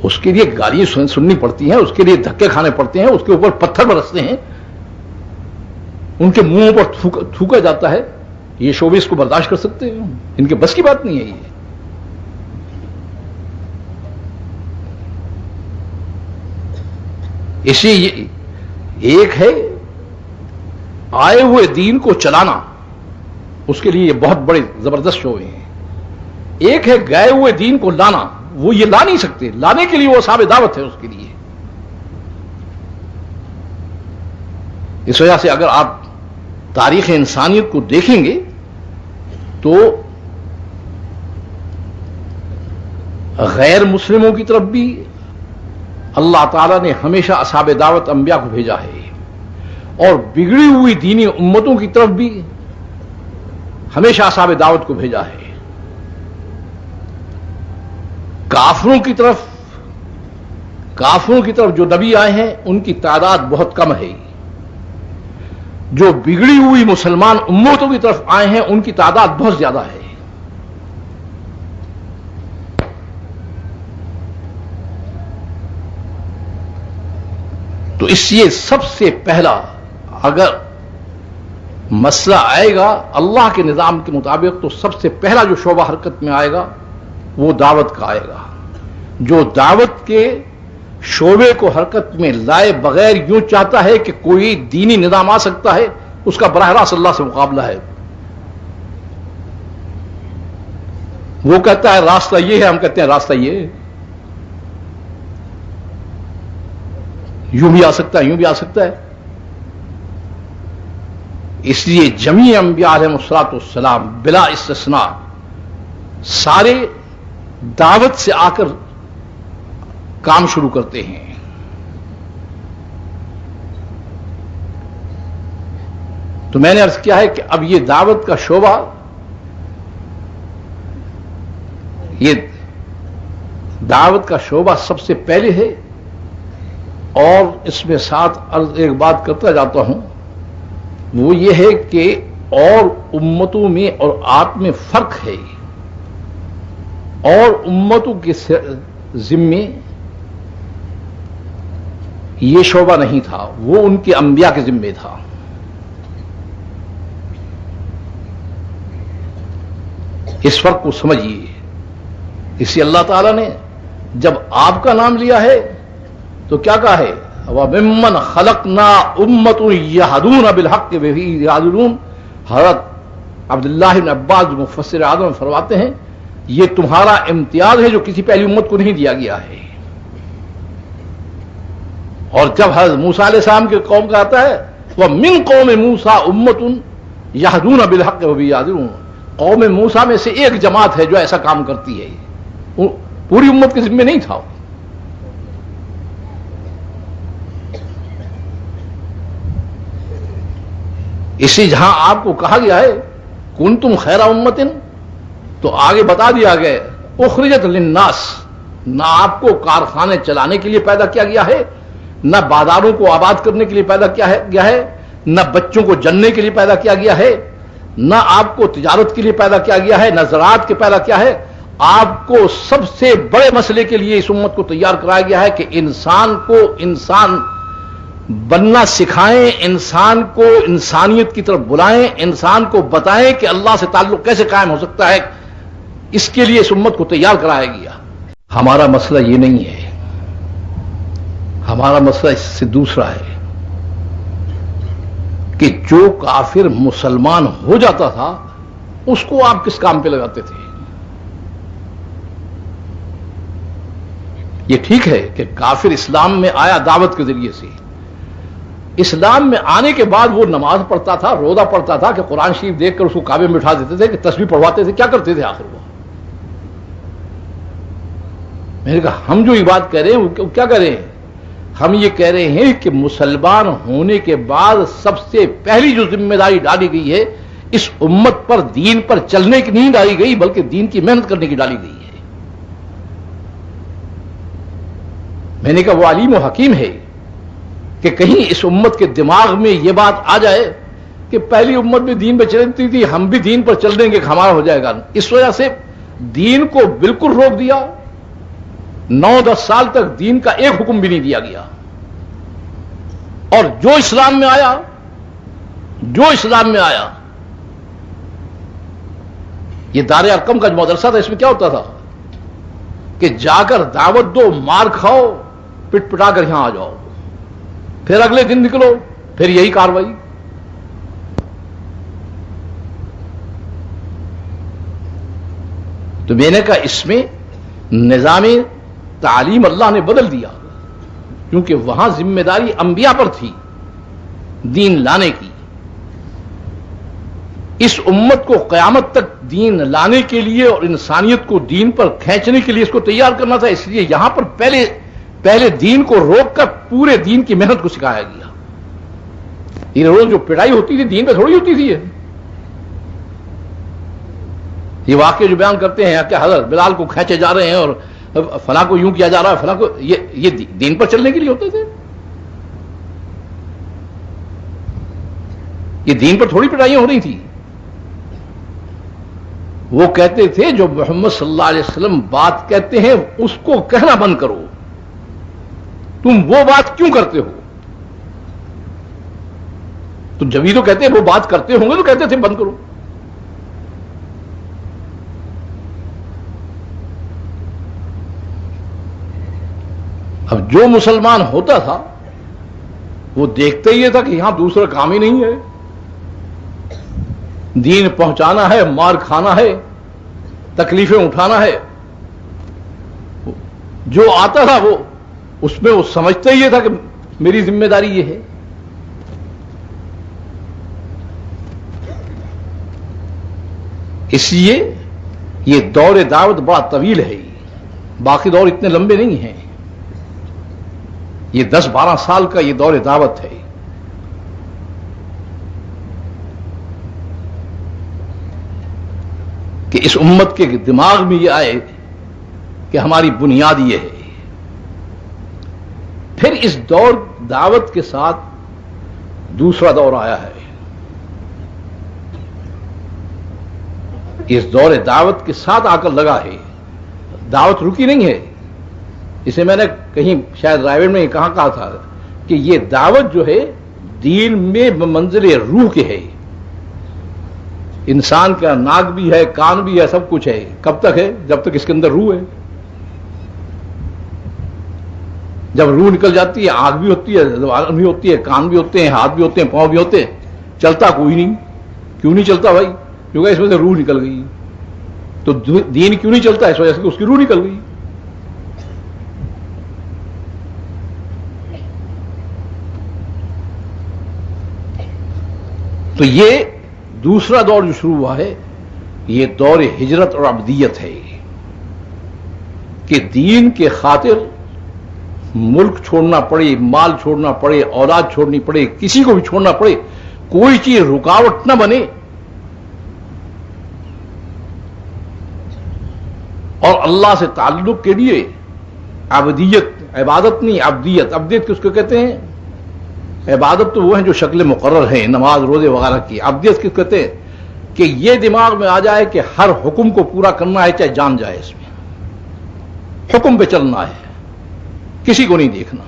اس کے لیے گالیاں سننی پڑتی ہیں، اس کے لیے دھکے کھانے پڑتے ہیں، اس کے اوپر پتھر برستے ہیں، ان کے منہوں پر تھوکا جاتا ہے۔ یہ شعبے اس کو برداشت کر سکتے ہیں؟ ان کے بس کی بات نہیں ہے یہ۔ اسی ایک ہے آئے ہوئے دین کو چلانا، اس کے لیے یہ بہت بڑے زبردست شعبے ہیں۔ ایک ہے گئے ہوئے دین کو لانا، وہ یہ لا نہیں سکتے، لانے کے لیے وہ اصحاب دعوت ہے اس کے لیے۔ اس وجہ سے اگر آپ تاریخ انسانیت کو دیکھیں گے تو غیر مسلموں کی طرف بھی اللہ تعالیٰ نے ہمیشہ اصحاب دعوت انبیاء کو بھیجا ہے، اور بگڑی ہوئی دینی امتوں کی طرف بھی ہمیشہ اصحاب دعوت کو بھیجا ہے۔ کافروں کی طرف جو نبی آئے ہیں ان کی تعداد بہت کم ہے، جو بگڑی ہوئی مسلمان امتوں کی طرف آئے ہیں ان کی تعداد بہت زیادہ ہے۔ تو اس لیے سب سے پہلا اگر مسئلہ آئے گا اللہ کے نظام کے مطابق تو سب سے پہلا جو شعبہ حرکت میں آئے گا وہ دعوت کا آئے گا۔ جو دعوت کے شعبے کو حرکت میں لائے بغیر یوں چاہتا ہے کہ کوئی دینی نظام آ سکتا ہے، اس کا براہ راست اللہ سے مقابلہ ہے۔ وہ کہتا ہے راستہ یہ ہے، ہم کہتے ہیں راستہ یہ ہے، یوں بھی آ سکتا ہے، یوں بھی آ سکتا ہے۔ اس لیے جمیع انبیاء علیہ الصلوۃ والسلام بلا استثناء سارے دعوت سے آ کر کام شروع کرتے ہیں۔ تو میں نے عرض کیا ہے کہ اب یہ دعوت کا شعبہ، یہ دعوت کا شعبہ سب سے پہلے ہے، اور اس میں ساتھ عرض ایک بات کرتا جاتا ہوں، وہ یہ ہے کہ اور امتوں میں اور آپ میں فرق ہے۔ اور امتوں کے ذمے یہ شعبہ نہیں تھا، وہ ان کے انبیاء کے ذمے تھا۔ اس فرق کو سمجھیے۔ اسی اللہ تعالیٰ نے جب آپ کا نام لیا ہے تو کیا کہا ہے؟ وَمِمَّنْ خَلَقْنَا أُمَّةٌ يَهْدُونَ بِالْحَقِّ وَبِهِ يَعْدِلُونَ۔ حضرت عبداللہ بن عباس مفسر اعظم فرماتے ہیں یہ تمہارا امتیاز ہے جو کسی پہلی امت کو نہیں دیا گیا ہے۔ اور جب حضرت موسیٰ علیہ السلام کی قوم کا آتا ہے وَمِنْ قَوْمِ مُوسَىٰ أُمَّةٌ يَهْدُونَ بِالْحَقِّ وَبِهِ يَعْدِلُونَ، قوم موسیٰ میں سے ایک جماعت ہے جو ایسا کام کرتی ہے، پوری امت کے ذمہ نہیں تھا۔ اسی جہاں آپ کو کہا گیا ہے کنتم خیر امت، تو آگے بتا دیا گیا اخرجت للناس، نہ آپ کو کارخانے چلانے کے لیے پیدا کیا گیا ہے، نہ بازاروں کو آباد کرنے کے لیے پیدا کیا گیا ہے، نہ بچوں کو جننے کے لیے پیدا کیا گیا ہے، نہ آپ کو تجارت کے لیے پیدا کیا گیا ہے، نہ زراعت کے پیدا کیا ہے. آپ کو سب سے بڑے مسئلے کے لیے اس امت کو تیار کرایا گیا ہے کہ انسان کو انسان بننا سکھائیں، انسان کو انسانیت کی طرف بلائیں، انسان کو بتائیں کہ اللہ سے تعلق کیسے قائم ہو سکتا ہے. اس کے لیے اس امت کو تیار کرایا گیا. ہمارا مسئلہ یہ نہیں ہے، ہمارا مسئلہ اس سے دوسرا ہے کہ جو کافر مسلمان ہو جاتا تھا اس کو آپ کس کام پہ لگاتے تھے. یہ ٹھیک ہے کہ کافر اسلام میں آیا دعوت کے ذریعے سے، اسلام میں آنے کے بعد وہ نماز پڑھتا تھا، روزہ پڑھتا تھا کہ قرآن شریف دیکھ کر اس کو کعبے میں بٹھا دیتے تھے کہ تسبیح پڑھواتے تھے. کیا کرتے تھے آخر وہ؟ میں نے کہا ہم جو یہ بات کہہ رہے ہیں وہ کیا کہہ رہے ہیں؟ ہم یہ کہہ رہے ہیں کہ مسلمان ہونے کے بعد سب سے پہلی جو ذمہ داری ڈالی گئی ہے اس امت پر، دین پر چلنے کی نہیں ڈالی گئی بلکہ دین کی محنت کرنے کی ڈالی گئی ہے. میں نے کہا وہ علیم و حکیم ہے کہ کہیں اس امت کے دماغ میں یہ بات آ جائے کہ پہلی امت میں دین پہ چلتی تھی، ہم بھی دین پر چل دیں گے کہ ہمارا ہو جائے گا. اس وجہ سے دین کو بالکل روک دیا. 9-10 سال تک دین کا ایک حکم بھی نہیں دیا گیا. اور جو اسلام میں آیا یہ دار ارقم کا جو مدرسہ تھا، اس میں کیا ہوتا تھا کہ جا کر دعوت دو، مار کھاؤ، پٹ پٹا کر یہاں آ جاؤ، پھر اگلے دن نکلو، پھر یہی کاروائی. تو میں نے کہا اس میں نظام تعلیم اللہ نے بدل دیا، کیونکہ وہاں ذمہ داری انبیاء پر تھی دین لانے کی. اس امت کو قیامت تک دین لانے کے لیے اور انسانیت کو دین پر کھینچنے کے لیے اس کو تیار کرنا تھا. اس لیے یہاں پر پہلے دین کو روک کر پورے دین کی محنت کو سکھایا گیا. یہ روز جو پڑھائی ہوتی تھی دین پہ تھوڑی ہوتی تھی. یہ واقعہ جو بیان کرتے ہیں کہ حضرت بلال کو کھینچے جا رہے ہیں اور فلاں کو یوں کیا جا رہا ہے، فلاں کو، یہ دین پر چلنے کے لیے ہوتے تھے. یہ دین پر تھوڑی پڑھائیاں ہو رہی تھی. وہ کہتے تھے جو محمد صلی اللہ علیہ وسلم بات کہتے ہیں اس کو کہنا بند کرو. تم وہ بات کیوں کرتے ہو؟ تو جبھی تو کہتے ہیں وہ بات کرتے ہوں گے تو کہتے تھے بند کرو. اب جو مسلمان ہوتا تھا وہ دیکھتے ہی تھا کہ یہاں دوسرا کام ہی نہیں ہے، دین پہنچانا ہے، مار کھانا ہے، تکلیفیں اٹھانا ہے. جو آتا تھا وہ اس میں وہ سمجھتے ہی تھا کہ میری ذمہ داری یہ ہے. اس لیے یہ دور دعوت بڑا طویل ہے، باقی دور اتنے لمبے نہیں ہیں. یہ 10-12 سال کا یہ دور دعوت ہے. کہ اس امت کے دماغ میں یہ آئے کہ ہماری بنیاد یہ ہے. پھر اس دور دعوت کے ساتھ دوسرا دور آیا ہے. اس دور دعوت کے ساتھ آ کر لگا ہے، دعوت رکی نہیں ہے. اسے میں نے کہیں شاید رائے میں کہا تھا کہ یہ دعوت جو ہے دین میں بمنزل روح کے ہے. انسان کا ناک بھی ہے، کان بھی ہے، سب کچھ ہے. کب تک ہے؟ جب تک اس کے اندر روح ہے. جب روح نکل جاتی ہے، آنکھ بھی ہوتی ہے، زبان بھی ہوتی ہے، کان بھی ہوتے ہیں، ہاتھ بھی ہوتے ہیں، پاؤں بھی ہوتے ہیں، چلتا کوئی نہیں. کیوں نہیں چلتا بھائی؟ کیونکہ اس میں سے روح نکل گئی. تو دین کیوں نہیں چلتا؟ اس وجہ سے اس کی روح نکل گئی. تو یہ دوسرا دور جو شروع ہوا ہے یہ دور ہجرت اور عبدیت ہے کہ دین کے خاطر ملک چھوڑنا پڑے، مال چھوڑنا پڑے، اولاد چھوڑنی پڑے، کسی کو بھی چھوڑنا پڑے، کوئی چیز رکاوٹ نہ بنے اور اللہ سے تعلق کے لیے عبدیت، عبادت نہیں عبدیت، عبدیت کس کو کہتے ہیں؟ عبادت تو وہ ہیں جو شکل مقرر ہیں، نماز روزے وغیرہ کی. عبدیت کس کہتے ہیں؟ کہ یہ دماغ میں آ جائے کہ ہر حکم کو پورا کرنا ہے چاہے جان جائے، اس میں حکم پہ چلنا ہے، کسی کو نہیں دیکھنا.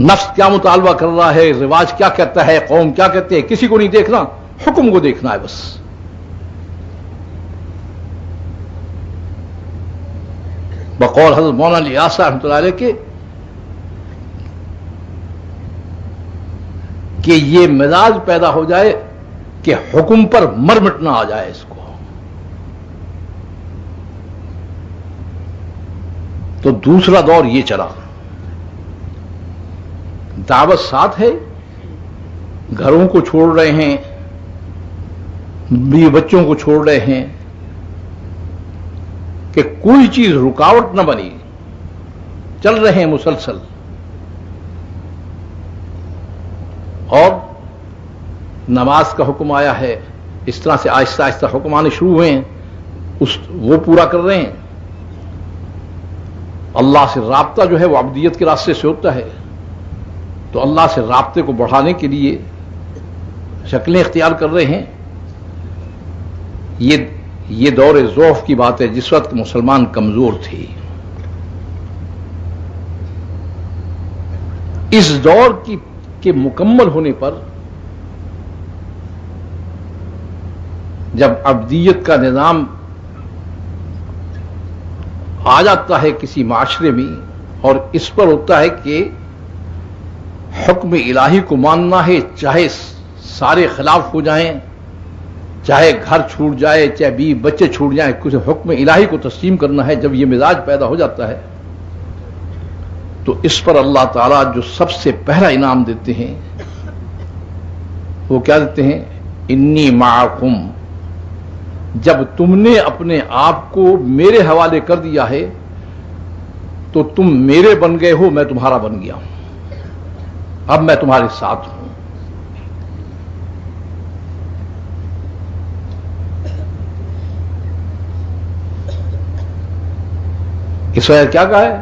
نفس کیا مطالبہ کر رہا ہے، رواج کیا کہتا ہے، قوم کیا کہتے ہیں، کسی کو نہیں دیکھنا، حکم کو دیکھنا ہے بس. بقول حضرت مولانا الیاس رحمۃ اللہ علیہ کے کہ یہ مزاج پیدا ہو جائے کہ حکم پر مر مٹنا آ جائے اس کو، تو دوسرا دور یہ چلا. دعوت ساتھ ہے، گھروں کو چھوڑ رہے ہیں، بیوی بچوں کو چھوڑ رہے ہیں کہ کوئی چیز رکاوٹ نہ بنی، چل رہے ہیں مسلسل. اور نماز کا حکم آیا ہے، اس طرح سے آہستہ آہستہ حکم آنے شروع ہوئے ہیں، وہ پورا کر رہے ہیں. اللہ سے رابطہ جو ہے وہ عبدیت کے راستے سے ہوتا ہے، تو اللہ سے رابطے کو بڑھانے کے لیے شکلیں اختیار کر رہے ہیں. یہ دور ضعف کی بات ہے، جس وقت مسلمان کمزور تھے. اس دور کے مکمل ہونے پر جب عبدیت کا نظام آ جاتا ہے کسی معاشرے میں، اور اس پر ہوتا ہے کہ حکم الہی کو ماننا ہے، چاہے سارے خلاف ہو جائیں، چاہے گھر چھوٹ جائے، چاہے بیوی بچے چھوٹ جائیں، کچھ حکم الہی کو تسلیم کرنا ہے. جب یہ مزاج پیدا ہو جاتا ہے تو اس پر اللہ تعالیٰ جو سب سے پہلا انعام دیتے ہیں وہ کیا دیتے ہیں؟ انی معکم. جب تم نے اپنے آپ کو میرے حوالے کر دیا ہے تو تم میرے بن گئے ہو، میں تمہارا بن گیا ہوں، اب میں تمہارے ساتھ ہوں. اس وجہ کیا کہا ہے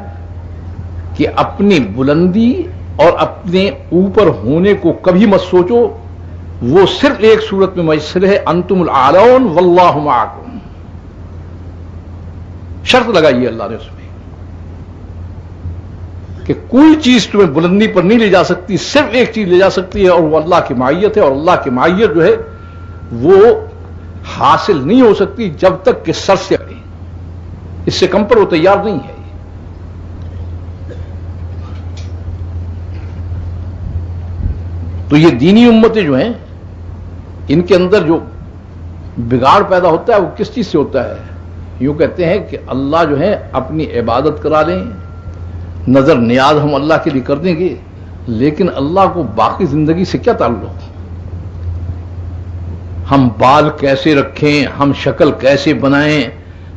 کہ اپنی بلندی اور اپنے اوپر ہونے کو کبھی مت سوچو، وہ صرف ایک صورت میں میسر ہے، انتم الاعلون واللہ معکم. شرط لگائی ہے اللہ نے اس میں کہ کوئی چیز تمہیں بلندی پر نہیں لے جا سکتی، صرف ایک چیز لے جا سکتی ہے اور وہ اللہ کی معیت ہے. اور اللہ کی معیت جو ہے وہ حاصل نہیں ہو سکتی جب تک کہ سر سے اڑے، اس سے کم پر وہ تیار نہیں ہے. تو یہ دینی امتیں جو ہیں، ان کے اندر جو بگاڑ پیدا ہوتا ہے وہ کس چیز سے ہوتا ہے؟ یوں کہتے ہیں کہ اللہ جو ہے اپنی عبادت کرا لیں، نظر نیاز ہم اللہ کے لیے کر دیں گے، لیکن اللہ کو باقی زندگی سے کیا تعلق؟ ہم بال کیسے رکھیں، ہم شکل کیسے بنائیں،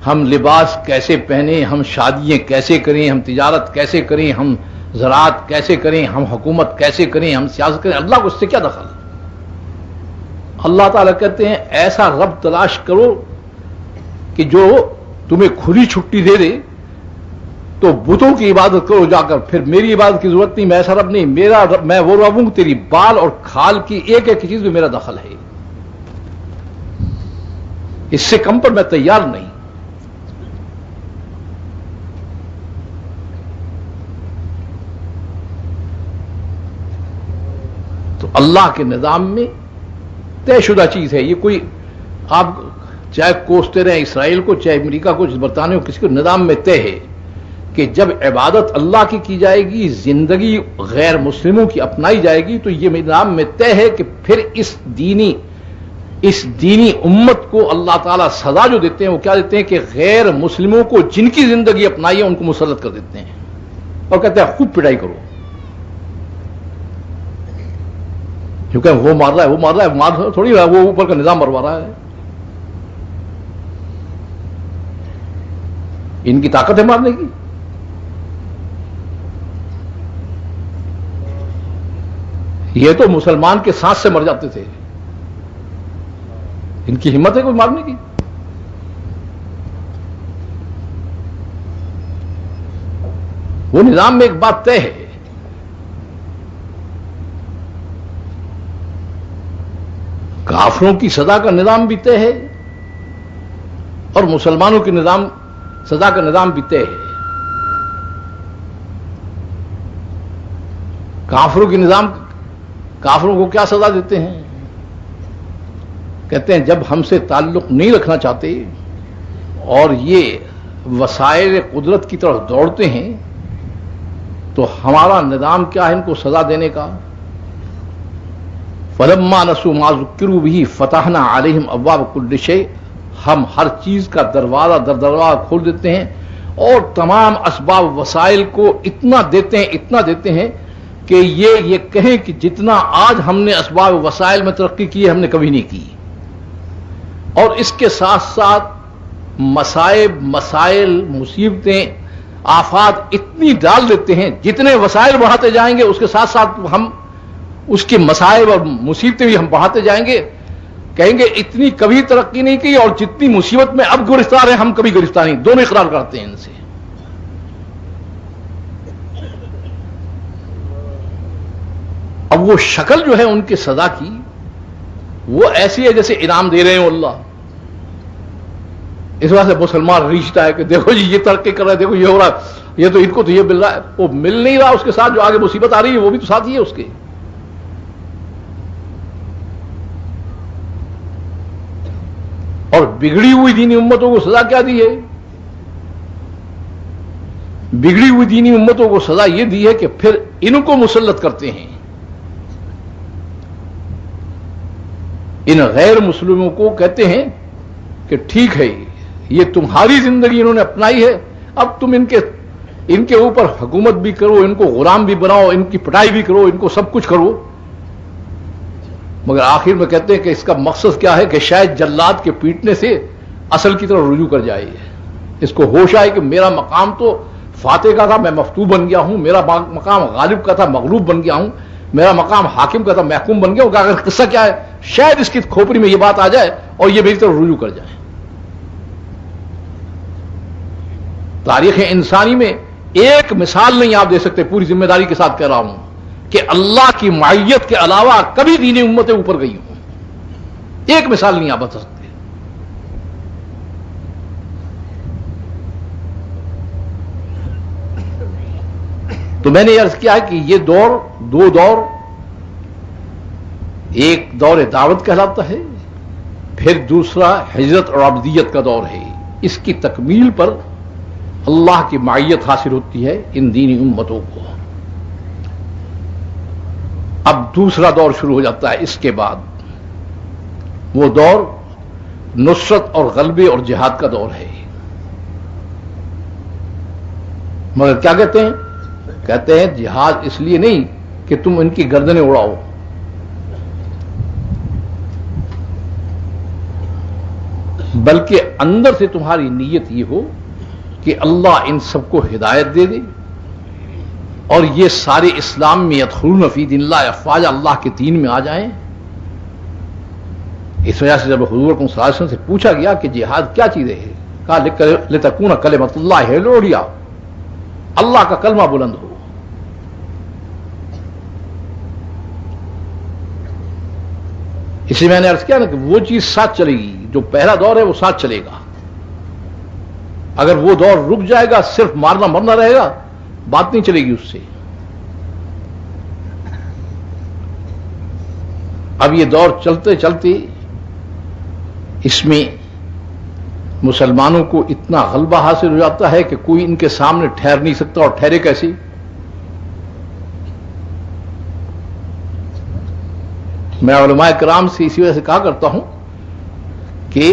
ہم لباس کیسے پہنیں، ہم شادیاں کیسے کریں، ہم تجارت کیسے کریں، ہم زراعت کیسے کریں، ہم حکومت کیسے کریں، ہم سیاست کریں، اللہ کو اس سے کیا دخل؟ اللہ تعالیٰ کہتے ہیں ایسا رب تلاش کرو کہ جو تمہیں کھلی چھٹی دے دے، تو بتوں کی عبادت کرو جا کر، پھر میری عبادت کی ضرورت نہیں، میں ایسا رب نہیں، میرا رب، میں وہ رب ہوں تیری بال اور کھال کی ایک ایک چیز میں میرا دخل ہے، اس سے کم پر میں تیار نہیں. تو اللہ کے نظام میں طے شدہ چیز ہے یہ. کوئی آپ چاہے کوستے رہیں اسرائیل کو، چاہے امریکہ کو، برطانیہ کو، کسی کو نظام میں طے ہے کہ جب عبادت اللہ کی جائے گی، زندگی غیر مسلموں کی اپنائی جائے گی، تو یہ نظام میں طے ہے کہ پھر اس دینی امت کو اللہ تعالیٰ سزا جو دیتے ہیں وہ کیا دیتے ہیں کہ غیر مسلموں کو جن کی زندگی اپنائی ہے ان کو مسلط کر دیتے ہیں اور کہتے ہیں خوب پٹائی کرو، کیونکہ وہ مار رہا ہے مار تھوڑی رہا ہے، وہ اوپر کا نظام مروا رہا ہے. ان کی طاقت ہے مارنے کی. یہ تو مسلمان کے سانس سے مر جاتے تھے، ان کی ہمت ہے کوئی مارنے کی؟ وہ نظام میں ایک بات طے ہے، کافروں کی سزا کا نظام بھی طے ہے اور مسلمانوں کے نظام سزا کا نظام بھی طے ہے۔ کافروں کی نظام، کافروں کو کیا سزا دیتے ہیں؟ کہتے ہیں جب ہم سے تعلق نہیں رکھنا چاہتے اور یہ وسائل قدرت کی طرف دوڑتے ہیں تو ہمارا نظام کیا ہے ان کو سزا دینے کا؟ فَلَمَّا نَسُوا مَا ذُكِّرُوا بِهِ فَتَحْنَا عَلَيْهِمْ أَبْوَابَ كُلِّ شَيْءٍ، ہم ہر چیز کا دروازہ در دروازہ کھول دیتے ہیں اور تمام اسباب وسائل کو اتنا دیتے ہیں کہ یہ کہیں کہ جتنا آج ہم نے اسباب وسائل میں ترقی کی ہے ہم نے کبھی نہیں کی، اور اس کے ساتھ ساتھ مصائب، مسائل، مصیبتیں، آفات اتنی ڈال دیتے ہیں، جتنے وسائل بڑھاتے جائیں گے اس کے ساتھ ساتھ ہم اس کے مصائب اور مصیبتیں بھی ہم بڑھاتے جائیں گے، کہیں گے اتنی کبھی ترقی نہیں کی اور جتنی مصیبت میں اب گرفتار ہیں ہم کبھی گرفتار نہیں، دونوں اقرار کرتے ہیں ان سے۔ اب وہ شکل جو ہے ان کی سزا کی وہ ایسی ہے جیسے انعام دے رہے ہیں اللہ۔ اس وجہ سے مسلمان ریچھتا ہے کہ دیکھو جی یہ ترقی کر رہا ہے، دیکھو یہ ہو رہا ہے، یہ تو ان کو تو یہ مل رہا ہے، وہ مل نہیں رہا، اس کے ساتھ جو آگے مصیبت آ رہی ہے وہ بھی تو ساتھ ہی ہے اس کے۔ اور بگڑی ہوئی دینی امتوں کو سزا کیا دی ہے؟ بگڑی ہوئی دینی امتوں کو سزا یہ دی ہے کہ پھر ان کو مسلط کرتے ہیں، ان غیر مسلموں کو کہتے ہیں کہ ٹھیک ہے یہ تمہاری زندگی انہوں نے اپنائی ہے، اب تم ان کے اوپر حکومت بھی کرو، ان کو غلام بھی بناؤ، ان کی پٹائی بھی کرو، ان کو سب کچھ کرو، مگر آخر میں کہتے ہیں کہ اس کا مقصد کیا ہے کہ شاید جلاد کے پیٹنے سے اصل کی طرف رجوع کر جائے، اس کو ہوش آئے کہ میرا مقام تو فاتح کا تھا، میں مفتوح بن گیا ہوں، میرا مقام غالب کا تھا، مغلوب بن گیا ہوں، میرا مقام حاکم کا تھا، محکوم بن گیا ہوں۔ اگر قصہ کیا ہے؟ شاید اس کی کھوپڑی میں یہ بات آ جائے اور یہ میری طرف رجوع کر جائے۔ تاریخ انسانی میں ایک مثال نہیں آپ دے سکتے، پوری ذمہ داری کے ساتھ کہہ رہا ہوں، کہ اللہ کی معیت کے علاوہ کبھی دینی امتیں اوپر گئی ہوں، ایک مثال نہیں آپ بتا سکتے۔ تو میں نے عرض کیا ہے کہ یہ دو دور، ایک دور دعوت کہلاتا ہے، پھر دوسرا ہجرت اور عبدیت کا دور ہے۔ اس کی تکمیل پر اللہ کی معیت حاصل ہوتی ہے ان دینی امتوں کو۔ اب دوسرا دور شروع ہو جاتا ہے اس کے بعد، وہ دور نصرت اور غلبے اور جہاد کا دور ہے۔ مگر کیا کہتے ہیں؟ کہتے ہیں جہاد اس لیے نہیں کہ تم ان کی گردنیں اڑاؤ، بلکہ اندر سے تمہاری نیت یہ ہو کہ اللہ ان سب کو ہدایت دے دے اور یہ سارے اسلام میں یدخلون فی دین اللہ افواجا، اللہ کے دین میں آ جائیں۔ اس وجہ سے جب حضور صلی اللہ علیہ وسلم سے پوچھا گیا کہ جہاد کیا چیز ہے، کہا لتکون کلمۃ اللہ العلیٰ، اللہ کا کلمہ بلند ہو۔ اس لیے میں نے عرض کیا نا کہ وہ چیز ساتھ چلے گی، جو پہلا دور ہے وہ ساتھ چلے گا۔ اگر وہ دور رک جائے گا، صرف مارنا مرنا رہے گا، بات نہیں چلے گی اس سے۔ اب یہ دور چلتے چلتے اس میں مسلمانوں کو اتنا غلبہ حاصل ہو جاتا ہے کہ کوئی ان کے سامنے ٹھہر نہیں سکتا، اور ٹھہرے کیسے؟ میں علماء کرام سے اسی وجہ سے کہا کرتا ہوں کہ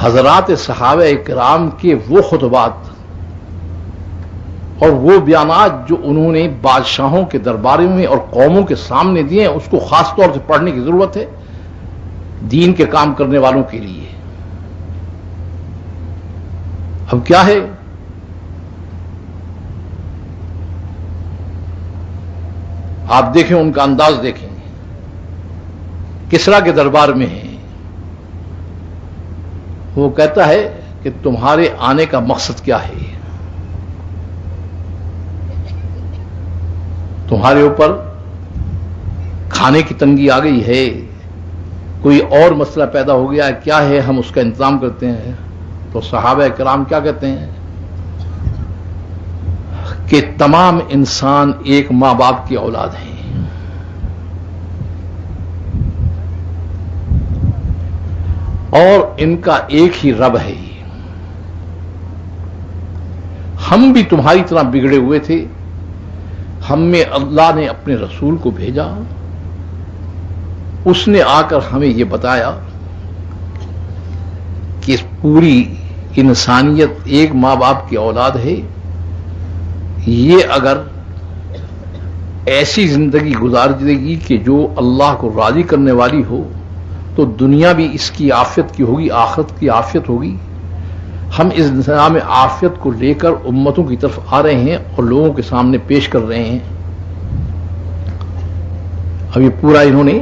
حضرات صحابہ کرام کے وہ خطبات اور وہ بیانات جو انہوں نے بادشاہوں کے درباروں میں اور قوموں کے سامنے دیے ہیں، اس کو خاص طور سے پڑھنے کی ضرورت ہے دین کے کام کرنے والوں کے لیے۔ اب کیا ہے آپ دیکھیں ان کا انداز دیکھیں، کسریٰ کے دربار میں ہیں، وہ کہتا ہے کہ تمہارے آنے کا مقصد کیا ہے؟ تمہارے اوپر کھانے کی تنگی آ گئی ہے، کوئی اور مسئلہ پیدا ہو گیا ہے، کیا ہے؟ ہم اس کا انتظام کرتے ہیں۔ تو صحابہ کرام کیا کہتے ہیں کہ تمام انسان ایک ماں باپ کی اولاد ہیں، اور ان کا ایک ہی رب ہے۔ ہم بھی تمہاری طرح بگڑے ہوئے تھے، ہم میں اللہ نے اپنے رسول کو بھیجا، اس نے آ کر ہمیں یہ بتایا کہ پوری انسانیت ایک ماں باپ کی اولاد ہے، یہ اگر ایسی زندگی گزار دے گی کہ جو اللہ کو راضی کرنے والی ہو تو دنیا بھی اس کی عافیت کی ہوگی، آخرت کی عافیت ہوگی۔ ہم اس نظام عافیت کو لے کر امتوں کی طرف آ رہے ہیں اور لوگوں کے سامنے پیش کر رہے ہیں۔ اب یہ پورا انہوں نے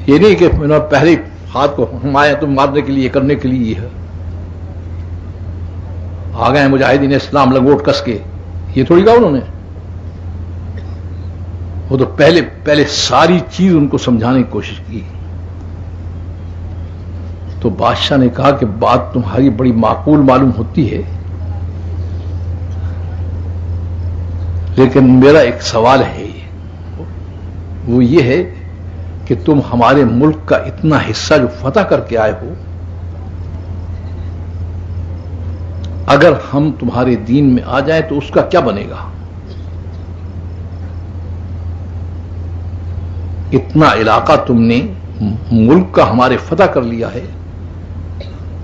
یہ نہیں کہ پہلے ہاتھ کو ہم آئے تو مارنے کے لیے کرنے کے لیے ہے، آ گئے مجاہدین اسلام لنگوٹ کس کے، یہ تھوڑی کہا انہوں نے۔ وہ تو پہلے ساری چیز ان کو سمجھانے کی کوشش کی۔ تو بادشاہ نے کہا کہ بات تمہاری بڑی معقول معلوم ہوتی ہے، لیکن میرا ایک سوال ہے، وہ یہ ہے کہ تم ہمارے ملک کا اتنا حصہ جو فتح کر کے آئے ہو، اگر ہم تمہارے دین میں آ جائیں تو اس کا کیا بنے گا؟ اتنا علاقہ تم نے ملک کا ہمارے فتح کر لیا ہے،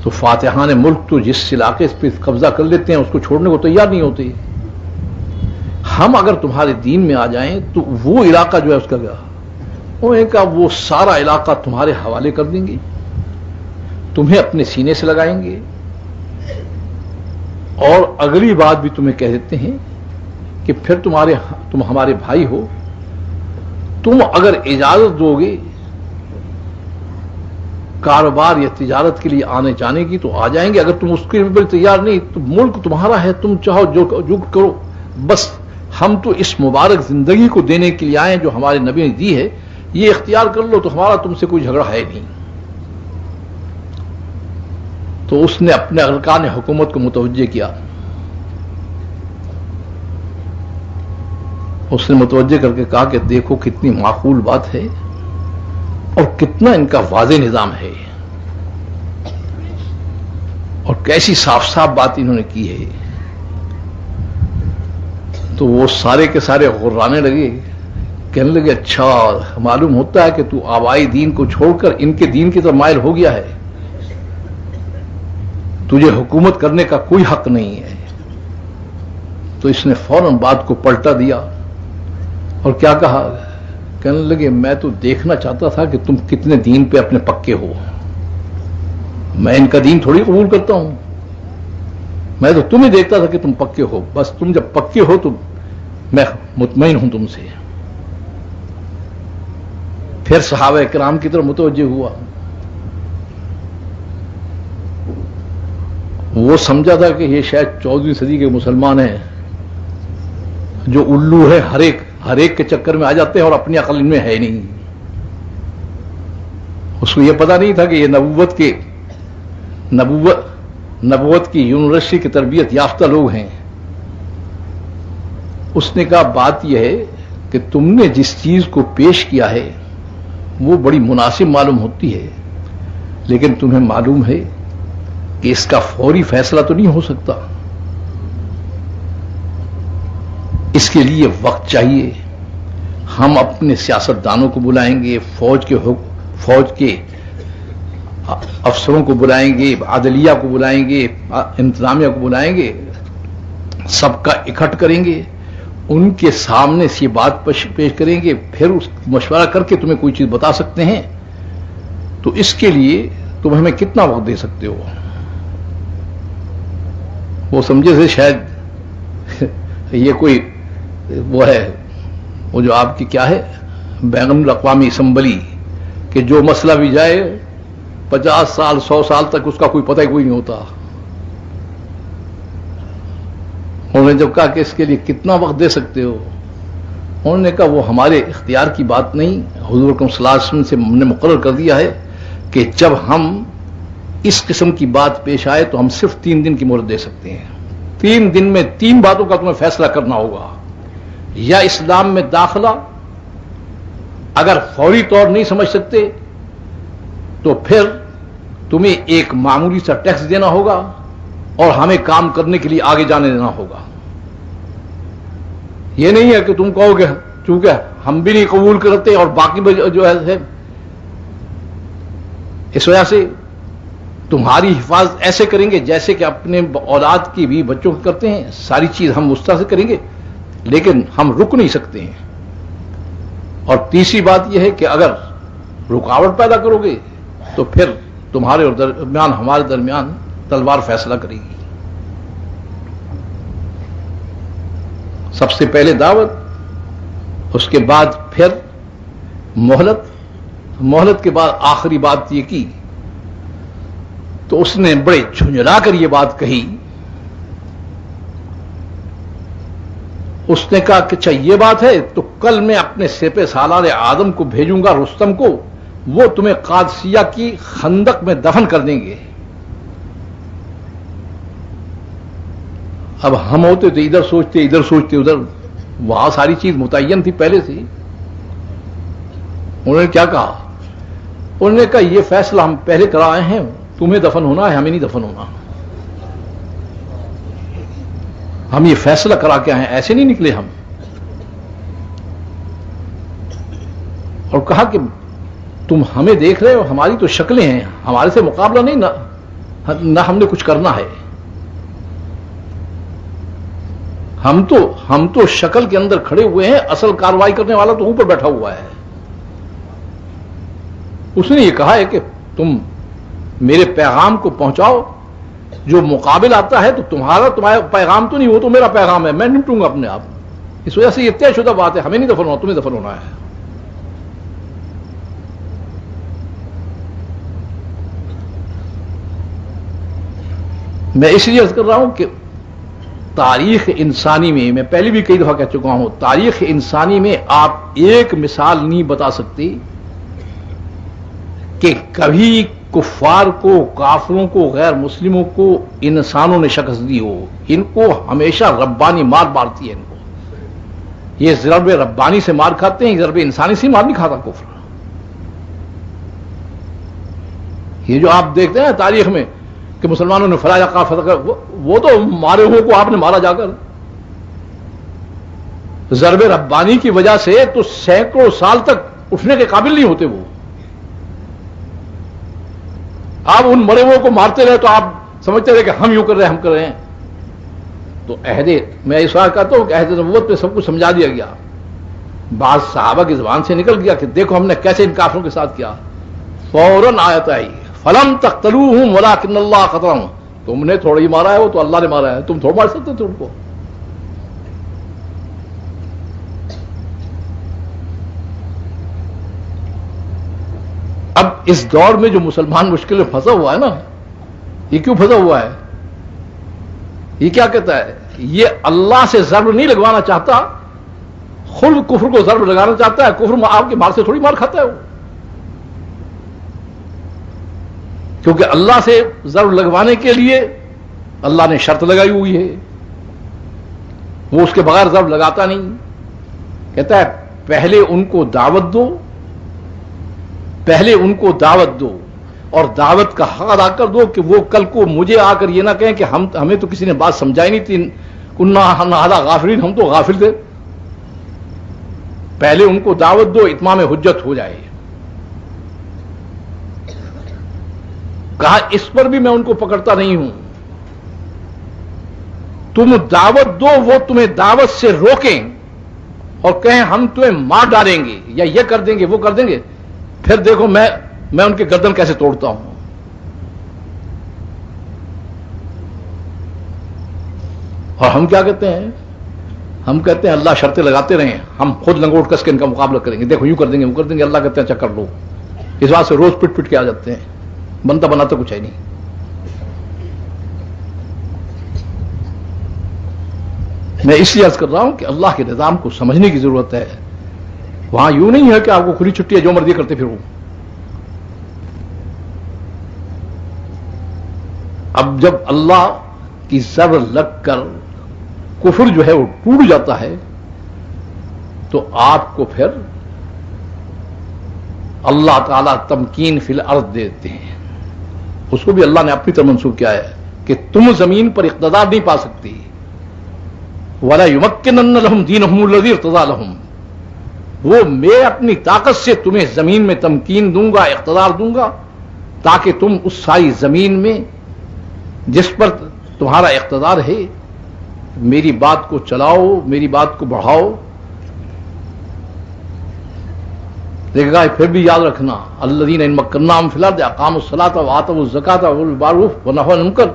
تو فاتحان ملک تو جس علاقے پہ قبضہ کر لیتے ہیں اس کو چھوڑنے کو تیار نہیں ہوتے۔ ہم اگر تمہارے دین میں آ جائیں تو وہ علاقہ جو ہے اس کا کیا؟ وہ سارا علاقہ تمہارے حوالے کر دیں گے، تمہیں اپنے سینے سے لگائیں گے، اور اگلی بات بھی تمہیں کہہ دیتے ہیں کہ پھر تم ہمارے بھائی ہو، تم اگر اجازت دو گے کاروبار یا تجارت کے لیے آنے جانے کی تو آ جائیں گے، اگر تم اس کے لیے تیار نہیں تو ملک تمہارا ہے، تم چاہو جو کرو، بس ہم تو اس مبارک زندگی کو دینے کے لیے آئے جو ہمارے نبی نے دی ہے، یہ اختیار کر لو تو ہمارا تم سے کوئی جھگڑا ہے نہیں۔ تو اس نے اپنے ارکان حکومت کو متوجہ کیا، اس نے متوجہ کر کے کہا کہ دیکھو کتنی معقول بات ہے اور کتنا ان کا واضح نظام ہے، اور کیسی صاف صاف بات انہوں نے کی ہے۔ تو وہ سارے کے سارے غرانے لگے، کہنے لگے اچھا معلوم ہوتا ہے کہ تو آبائی دین کو چھوڑ کر ان کے دین کی طرف مائل ہو گیا ہے، تجھے حکومت کرنے کا کوئی حق نہیں ہے۔ تو اس نے فوراً بات کو پلٹا دیا اور کیا کہا، کہنے لگے میں تو دیکھنا چاہتا تھا کہ تم کتنے دین پہ اپنے پکے ہو، میں ان کا دین تھوڑی قبول کرتا ہوں، میں تو تمہیں دیکھتا تھا کہ تم پکے ہو، بس تم جب پکے ہو تو میں مطمئن ہوں تم سے۔ پھر صحابہ کرام کی طرف متوجہ ہوا، وہ سمجھا تھا کہ یہ شاید 14ویں صدی کے مسلمان ہیں جو الو ہے، ہر ایک کے چکر میں آ جاتے ہیں اور اپنی عقل ان میں ہے نہیں۔ اس کو یہ پتا نہیں تھا کہ یہ نبوت کی یونیورسٹی کی تربیت یافتہ لوگ ہیں۔ اس نے کہا بات یہ ہے کہ تم نے جس چیز کو پیش کیا ہے وہ بڑی مناسب معلوم ہوتی ہے، لیکن تمہیں معلوم ہے کہ اس کا فوری فیصلہ تو نہیں ہو سکتا، اس کے لیے وقت چاہیے۔ ہم اپنے سیاست دانوں کو بلائیں گے، فوج کے افسروں کو بلائیں گے، عدلیہ کو بلائیں گے، انتظامیہ کو بلائیں گے، سب کا اکٹھ کریں گے، ان کے سامنے سے یہ بات پیش کریں گے، پھر اس مشورہ کر کے تمہیں کوئی چیز بتا سکتے ہیں۔ تو اس کے لیے تم ہمیں کتنا وقت دے سکتے ہو؟ وہ سمجھے تھے شاید یہ کوئی وہ ہے وہ جو آپ کی کیا ہے بین الاقوامی اسمبلی کہ جو مسئلہ بھی جائے 50 سال 100 سال تک اس کا کوئی پتہ ہی کوئی نہیں ہوتا. انہوں نے جب کہا کہ اس کے لیے کتنا وقت دے سکتے ہو، انہوں نے کہا وہ ہمارے اختیار کی بات نہیں، حضور اکرم صلی اللہ علیہ وسلم سے ہم نے مقرر کر دیا ہے کہ جب ہم اس قسم کی بات پیش آئے تو ہم صرف 3 دن کی مہلت دے سکتے ہیں. 3 دن میں 3 باتوں کا تمہیں فیصلہ کرنا ہوگا. یا اسلام میں داخلہ، اگر فوری طور نہیں سمجھ سکتے تو پھر تمہیں ایک معمولی سا ٹیکس دینا ہوگا اور ہمیں کام کرنے کے لیے آگے جانے دینا ہوگا. یہ نہیں ہے کہ تم کہو گے چونکہ ہم بھی نہیں قبول کرتے اور باقی جو ہے اس وجہ سے تمہاری حفاظت ایسے کریں گے جیسے کہ اپنے اولاد کی بھی بچوں کو کرتے ہیں. ساری چیز ہم اس طرح سے کریں گے لیکن ہم رک نہیں سکتے ہیں. اور تیسری بات یہ ہے کہ اگر رکاوٹ پیدا کرو گے تو پھر تمہارے اور درمیان ہمارے درمیان تلوار فیصلہ کرے گی. سب سے پہلے دعوت، اس کے بعد پھر مہلت کے بعد آخری بات یہ کی تو اس نے بڑے جھنجھلا کر یہ بات کہی. اس نے کہا کہ اچھا یہ بات ہے تو کل میں اپنے سپہ سالار آدم کو بھیجوں گا، رستم کو، وہ تمہیں قادسیہ کی خندق میں دفن کر دیں گے. اب ہم ہوتے تو ادھر سوچتے ادھر، وہاں ساری چیز متعین تھی پہلے سے. انہوں نے کیا کہا؟ انہوں نے کہا یہ فیصلہ ہم پہلے کرائے ہیں، تمہیں دفن ہونا ہے، ہمیں نہیں دفن ہونا. ہم یہ فیصلہ کرا کے آئے، ایسے نہیں نکلے ہم. اور کہا کہ تم ہمیں دیکھ رہے ہو، ہماری تو شکلیں ہیں، ہمارے سے مقابلہ نہیں، نہ ہم نے کچھ کرنا ہے. ہم تو شکل کے اندر کھڑے ہوئے ہیں، اصل کارروائی کرنے والا تو اوپر بیٹھا ہوا ہے. اس نے یہ کہا ہے کہ تم میرے پیغام کو پہنچاؤ، جو مقابل آتا ہے تو تمہارا پیغام تو نہیں، وہ تو میرا پیغام ہے، میں نمٹوں گا اپنے آپ. اس وجہ سے یہ طے شدہ بات ہے، ہمیں نہیں دفن ہونا، تمہیں دفن ہونا ہے. میں اس لیے عرض کر رہا ہوں کہ تاریخ انسانی میں پہلے بھی کئی دفعہ کہہ چکا ہوں، تاریخ انسانی میں آپ ایک مثال نہیں بتا سکتے کہ کبھی کفار کو، کافروں کو، غیر مسلموں کو انسانوں نے شکست دی ہو. ان کو ہمیشہ ربانی مار مارتی ہے. ان کو یہ ضرب ربانی سے مار کھاتے ہیں، ضرب انسانی سے مار نہیں کھاتا کفر. یہ جو آپ دیکھتے ہیں تاریخ میں کہ مسلمانوں نے فلاں کا فتح کر، وہ تو مارے ہوئے کو آپ نے مارا جا کر. ضرب ربانی کی وجہ سے تو سینکڑوں سال تک اٹھنے کے قابل نہیں ہوتے وہ. آپ ان مرے ہوئے کو مارتے رہے تو آپ سمجھتے رہے کہ ہم یوں کر رہے ہیں، ہم کر رہے ہیں. تو میں اس بات کہتا ہوں کہ عہد نبوت پہ سب کچھ سمجھا دیا گیا. بعض صحابہ کی زبان سے نکل گیا کہ دیکھو ہم نے کیسے ان کافروں کے ساتھ کیا. فوراً آیت آئی فلم تقتلوہم ولکن اللہ قتلہم، تم نے تھوڑا ہی مارا ہے، وہ تو اللہ نے مارا ہے، تم تھوڑا مار سکتے تھے ان کو. اب اس دور میں جو مسلمان مشکل میں پھنسا ہوا ہے نا، یہ کیوں پھنسا ہوا ہے؟ یہ کیا کہتا ہے؟ یہ اللہ سے ضرب نہیں لگوانا چاہتا، خود کفر کو ضرب لگانا چاہتا ہے. کفر آپ کے مار سے تھوڑی مار کھاتا ہے وہ، کیونکہ اللہ سے ضرب لگوانے کے لیے اللہ نے شرط لگائی ہوئی ہے، وہ اس کے بغیر ضرب لگاتا نہیں. کہتا ہے پہلے ان کو دعوت دو، اور دعوت کا حق ادا کر دو کہ وہ کل کو مجھے آ کر یہ نہ کہیں کہ ہمیں تو کسی نے بات سمجھائی نہیں تھی، کننا غافلین، ہم تو غافل تھے. پہلے ان کو دعوت دو، اتمام حجت ہو جائے. کہا اس پر بھی میں ان کو پکڑتا نہیں ہوں. تم دعوت دو، وہ تمہیں دعوت سے روکیں اور کہیں ہم تمہیں مار ڈالیں گے یا یہ کر دیں گے وہ کر دیں گے، پھر دیکھو میں ان کے گردن کیسے توڑتا ہوں. اور ہم کیا کہتے ہیں؟ ہم کہتے ہیں اللہ شرطیں لگاتے رہیں، ہم خود لنگوٹ کس کے ان کا مقابلہ کریں گے، دیکھو یوں کر دیں گے وہ کر دیں گے، اللہ کہتے ہیں اچھا کر لو. اس بات سے روز پٹ پٹ کے آ جاتے ہیں، بنتا بناتا کچھ ہے نہیں. میں اس لیے عرض کر رہا ہوں کہ اللہ کے نظام کو سمجھنے کی ضرورت ہے. وہاں یوں نہیں ہے کہ آپ کو کھلی چھٹی ہے جو مرضی کرتے پھرو. اب جب اللہ کی زر لگ کر کفر جو ہے وہ ٹوٹ جاتا ہے تو آپ کو پھر اللہ تعالیٰ تمکین فی الارض دیتے ہیں. اس کو بھی اللہ نے اپنی طرف منسوخ کیا ہے کہ تم زمین پر اقتدار نہیں پا سکتی. وَلَا يُمَكِّنَنَّ لَهُمْ دِينَهُمُ الَّذِي ارْتَضَىٰ لَهُمْ. وہ میں اپنی طاقت سے تمہیں زمین میں تمکین دوں گا، اقتدار دوں گا، تاکہ تم اس ساری زمین میں جس پر تمہارا اقتدار ہے میری بات کو چلاؤ، میری بات کو بڑھاؤ. دیکھے گا پھر بھی یاد رکھنا الذین ان مکناہم فی الارض اقاموا الصلاۃ وآتوا الزکاۃ وامروا بالمعروف ونہوا عن المنکر.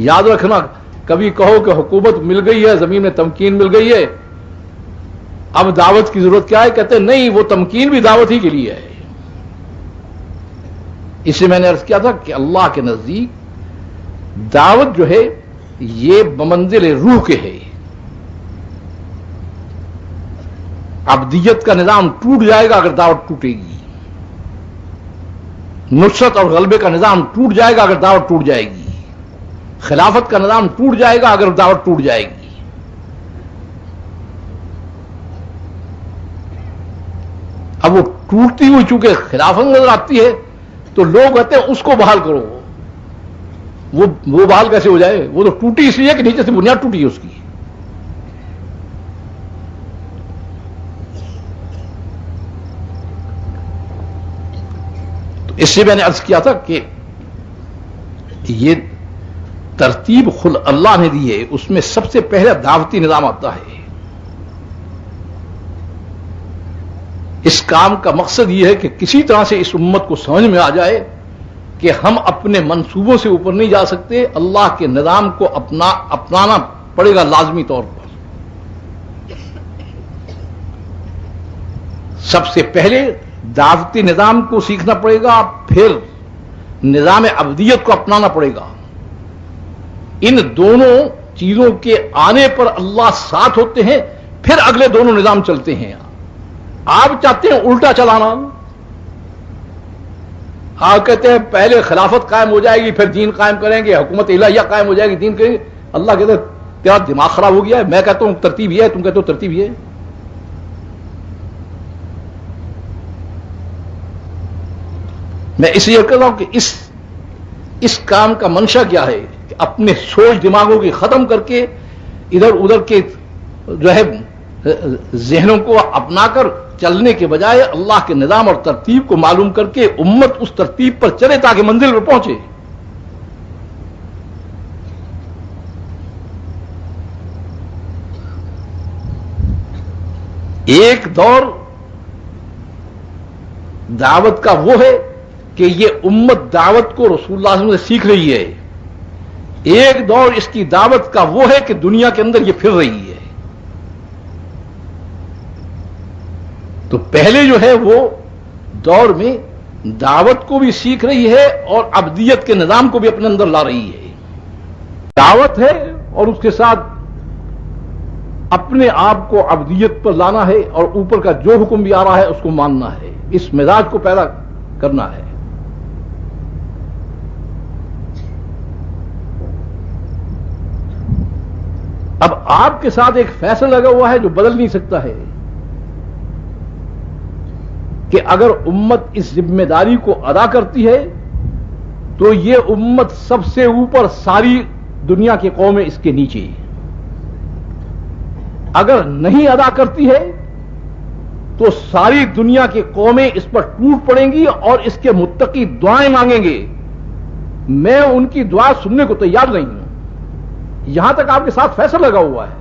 یاد رکھنا کبھی کہو کہ حکومت مل گئی ہے، زمین میں تمکین مل گئی ہے، اب دعوت کی ضرورت کیا ہے؟ کہتے ہیں نہیں، وہ تمکین بھی دعوت ہی کے لیے ہے. اس لیے میں نے عرض کیا تھا کہ اللہ کے نزدیک دعوت جو ہے یہ بمنزل روح کے ہے. عبدیت کا نظام ٹوٹ جائے گا اگر دعوت ٹوٹے گی. نصرت اور غلبے کا نظام ٹوٹ جائے گا اگر دعوت ٹوٹ جائے گی. خلافت کا نظام ٹوٹ جائے گا اگر دعوت ٹوٹ جائے گی. اب وہ ٹوٹتی ہوئی چونکہ خلافت نظر آتی ہے تو لوگ کہتے ہیں اس کو بحال کرو. وہ بحال کیسے ہو جائے؟ وہ تو ٹوٹی اس لیے کہ نیچے سے بنیاد ٹوٹی ہے اس کی. تو اس سے میں نے عرض کیا تھا کہ یہ ترتیب خود اللہ نے دی ہے، اس میں سب سے پہلا دعوتی نظام آتا ہے. اس کام کا مقصد یہ ہے کہ کسی طرح سے اس امت کو سمجھ میں آ جائے کہ ہم اپنے منصوبوں سے اوپر نہیں جا سکتے، اللہ کے نظام کو اپنانا پڑے گا لازمی طور پر. سب سے پہلے دعوتی نظام کو سیکھنا پڑے گا، پھر نظام عبدیت کو اپنانا پڑے گا. ان دونوں چیزوں کے آنے پر اللہ ساتھ ہوتے ہیں، پھر اگلے دونوں نظام چلتے ہیں. آپ چاہتے ہیں الٹا چلانا، آپ کہتے ہیں پہلے خلافت قائم ہو جائے گی پھر دین قائم کریں گے، حکومت الہیہ قائم ہو جائے گی دین کریں گے. اللہ کہتے ہیں تیرا دماغ خراب ہو گیا ہے. میں کہتا ہوں ترتیب یہ ہے، تم کہتے ہو ترتیب یہ ہے. میں اس لیے کہہ رہا ہوں کہ اس کام کا منشا کیا ہے کہ اپنے سوچ دماغوں کی ختم کر کے ادھر ادھر کے جو ہے ذہنوں کو اپنا کر چلنے کے بجائے اللہ کے نظام اور ترتیب کو معلوم کر کے امت اس ترتیب پر چلے تاکہ منزل پر پہنچے. ایک دور دعوت کا وہ ہے کہ یہ امت دعوت کو رسول اللہ صلی اللہ علیہ وسلم سے سیکھ رہی ہے. ایک دور اس کی دعوت کا وہ ہے کہ دنیا کے اندر یہ پھر رہی ہے. تو پہلے جو ہے وہ دور میں دعوت کو بھی سیکھ رہی ہے اور عبدیت کے نظام کو بھی اپنے اندر لا رہی ہے. دعوت ہے اور اس کے ساتھ اپنے آپ کو عبدیت پر لانا ہے اور اوپر کا جو حکم بھی آ رہا ہے اس کو ماننا ہے. اس مزاج کو پیدا کرنا ہے. اب آپ کے ساتھ ایک فیصلہ لگا ہوا ہے جو بدل نہیں سکتا ہے کہ اگر امت اس ذمہ داری کو ادا کرتی ہے تو یہ امت سب سے اوپر، ساری دنیا کی قومیں اس کے نیچے. اگر نہیں ادا کرتی ہے تو ساری دنیا کی قومیں اس پر ٹوٹ پڑیں گی اور اس کے متقی دعائیں مانگیں گے. میں ان کی دعا سننے کو تیار نہیں ہوں. یہاں تک آپ کے ساتھ فیصلہ لگا ہوا ہے.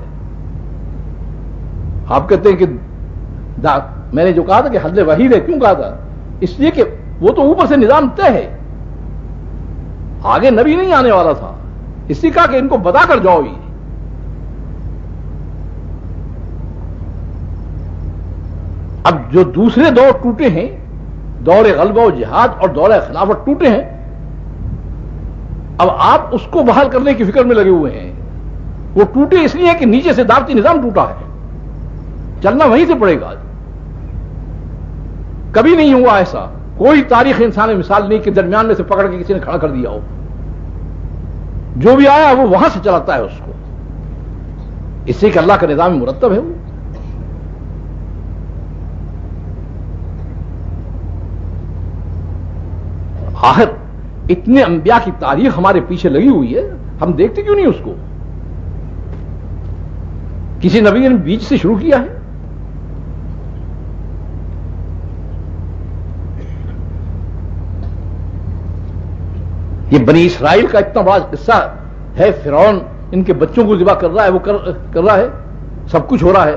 آپ کہتے ہیں کہ میں نے جو کہا تھا کہ حد وحید ہے، کیوں کہا تھا؟ اس لیے کہ وہ تو اوپر سے نظام طے ہے، آگے نبی نہیں آنے والا تھا. اس لیے کہا کہ ان کو بتا کر جاؤ. اب جو دوسرے دور ٹوٹے ہیں، دور غلبہ و جہاد اور دور خلافت ٹوٹے ہیں، اب آپ اس کو بحال کرنے کی فکر میں لگے ہوئے ہیں۔ وہ ٹوٹے اس لیے کہ نیچے سے دعوتی نظام ٹوٹا ہے، چلنا وہیں سے پڑے گا۔ کبھی نہیں ہوا ایسا، کوئی تاریخ انسان مثال نہیں کہ درمیان میں سے پکڑ کے کسی نے کھڑا کر دیا ہو۔ جو بھی آیا وہ وہاں سے چلاتا ہے اس کو، اس سے کہ اللہ کا نظام مرتب ہے۔ وہ آخر اتنے انبیاء کی تاریخ ہمارے پیچھے لگی ہوئی ہے، ہم دیکھتے کیوں نہیں اس کو؟ کسی نبی نے بیچ سے شروع کیا ہے؟ یہ بنی اسرائیل کا اتنا بڑا قصہ ہے، فرعون ان کے بچوں کو ذبح کر رہا ہے، وہ کر رہا ہے، سب کچھ ہو رہا ہے،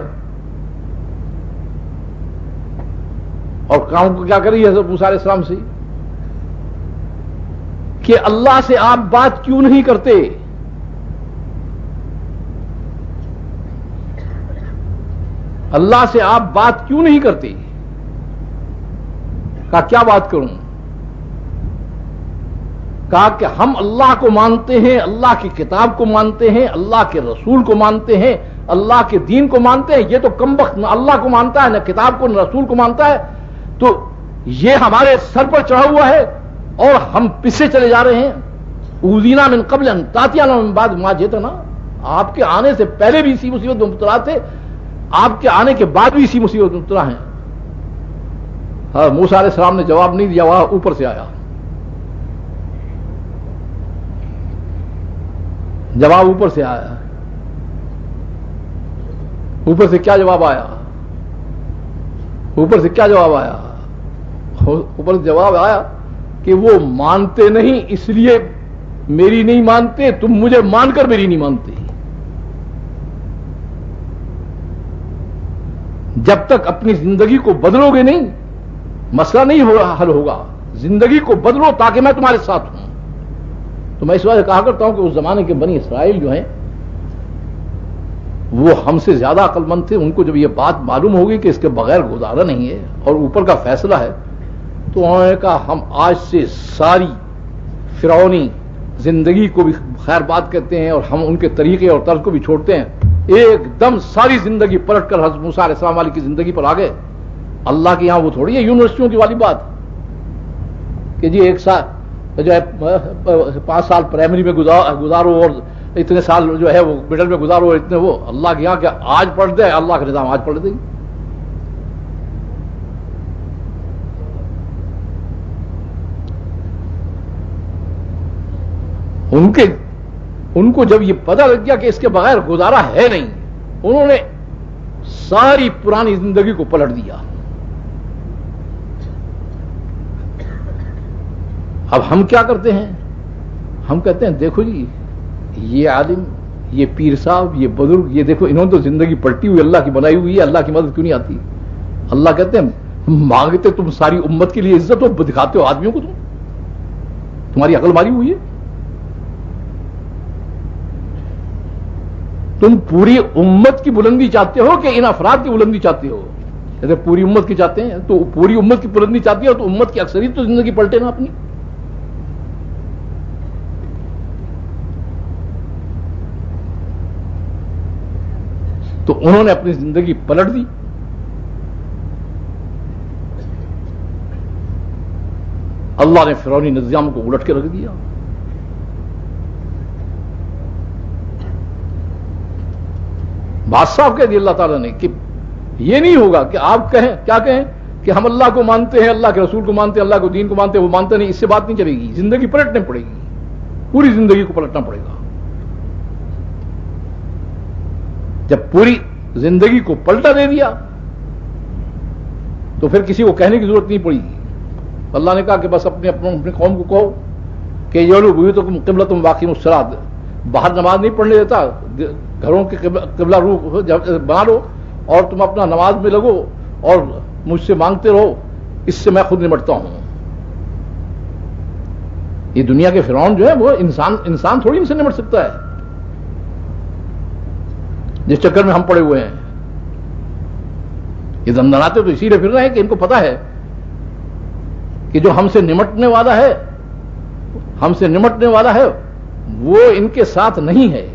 اور کام کو کیا کر رہی ہے موسیٰ علیہ السلام سے کہ اللہ سے آپ بات کیوں نہیں کرتے؟ اللہ سے آپ بات کیوں نہیں کرتے؟ کہا کیا بات کروں؟ کہا کہ ہم اللہ کو مانتے ہیں، اللہ کی کتاب کو مانتے ہیں، اللہ کے رسول کو مانتے ہیں، اللہ کے دین کو مانتے ہیں۔ یہ تو کمبخت نہ اللہ کو مانتا ہے، نہ کتاب کو، نہ رسول کو مانتا ہے، تو یہ ہمارے سر پر چڑھا ہوا ہے اور ہم پیچھے چلے جا رہے ہیں۔ اوذینا من قبل ان تاتینا من بعد ما جئتنا، آپ کے آنے سے پہلے بھی اسی مصیبت میں مبتلا تھے، آپ کے آنے کے بعد بھی اسی مصیبت میں مبتلا ہیں۔ موسیٰ علیہ السلام نے جواب نہیں دیا، وہاں اوپر سے آیا جواب، اوپر سے آیا۔ اوپر سے کیا جواب آیا؟ اوپر سے کیا جواب آیا؟ اوپر سے جواب آیا کہ وہ مانتے نہیں اس لیے میری نہیں مانتے، تم مجھے مان کر میری نہیں مانتے۔ جب تک اپنی زندگی کو بدلو گے نہیں، مسئلہ نہیں حل ہوگا۔ زندگی کو بدلو تاکہ میں تمہارے ساتھ ہوں۔ تو میں اس وجہ سے کہا کرتا ہوں کہ اس زمانے کے بنی اسرائیل جو ہیں وہ ہم سے زیادہ عقل مند تھے۔ ان کو جب یہ بات معلوم ہوگی کہ اس کے بغیر گزارا نہیں ہے اور اوپر کا فیصلہ ہے، تو انہوں نے کہا ہم آج سے ساری فرعونی زندگی کو بھی خیر بات کہتے ہیں اور ہم ان کے طریقے اور طرز کو بھی چھوڑتے ہیں۔ ایک دم ساری زندگی پلٹ کر حضرت موسیٰ علیہ السلام والی کی زندگی پر آ گئے۔ اللہ کے یہاں وہ تھوڑی ہے یونیورسٹیوں کی والی بات کہ جی ایک سال جو ہے 5 سال پرائمری میں گزارو اور اتنے سال جو ہے وہ مڈل میں گزارو، اتنے وہ۔ اللہ کے یہاں کیا آج پڑھ دے، اللہ کا نظام آج پڑھ دے گی۔ ان کو جب یہ پتہ لگ گیا کہ اس کے بغیر گزارا ہے نہیں، انہوں نے ساری پرانی زندگی کو پلٹ دیا۔ اب ہم کیا کرتے ہیں؟ ہم کہتے ہیں دیکھو جی یہ عالم، یہ پیر صاحب، یہ بزرگ، یہ دیکھو انہوں نے تو زندگی پلٹی ہوئی، اللہ کی بنائی ہوئی ہے، اللہ کی مدد کیوں نہیں آتی؟ اللہ کہتے ہیں مانگتے تم ساری امت کے لیے عزت ہو، دکھاتے ہو آدمیوں کو، تمہاری عقل ماری ہوئی ہے، تم پوری امت کی بلندی چاہتے ہو کہ ان افراد کی بلندی چاہتے ہو؟ اگر پوری امت کی چاہتے ہیں تو پوری امت کی بلندی چاہتی ہو تو امت کی اکثریت تو زندگی پلٹے نا اپنی۔ تو انہوں نے اپنی زندگی پلٹ دی۔ اللہ نے فرعونی نظام کو الٹ کے رکھ دیا۔ بات صاحب کہہ دی اللہ تعالیٰ نے کہ یہ نہیں ہوگا کہ آپ کہیں، کیا کہیں کہ ہم اللہ کو مانتے ہیں، اللہ کے رسول کو مانتے ہیں، اللہ کو دین کو مانتے ہیں، وہ مانتے نہیں، اس سے بات نہیں چلے گی، زندگی پلٹنے پڑے گی، پوری زندگی کو پلٹنا پڑے گا۔ جب پوری زندگی کو پلٹا دے دیا تو پھر کسی کو کہنے کی ضرورت نہیں پڑے گی۔ اللہ نے کہا کہ بس اپنی قوم کو کہو کہ یولو بیوتکم قبلۃ واقیموا الصلاۃ، باہر نماز نہیں پڑھنے دیتا، گھروں کے قبلہ روح بنا لو اور تم اپنا نماز میں لگو اور مجھ سے مانگتے رہو، اس سے میں خود نمٹتا ہوں۔ یہ دنیا کے فرعون جو ہے وہ انسان تھوڑی ان سے نمٹ سکتا ہے، جس چکر میں ہم پڑے ہوئے ہیں۔ یہ دندناتے تو اسی لیے پھر رہے ہیں کہ ان کو پتا ہے کہ جو ہم سے نمٹنے والا ہے وہ ان کے ساتھ نہیں ہے.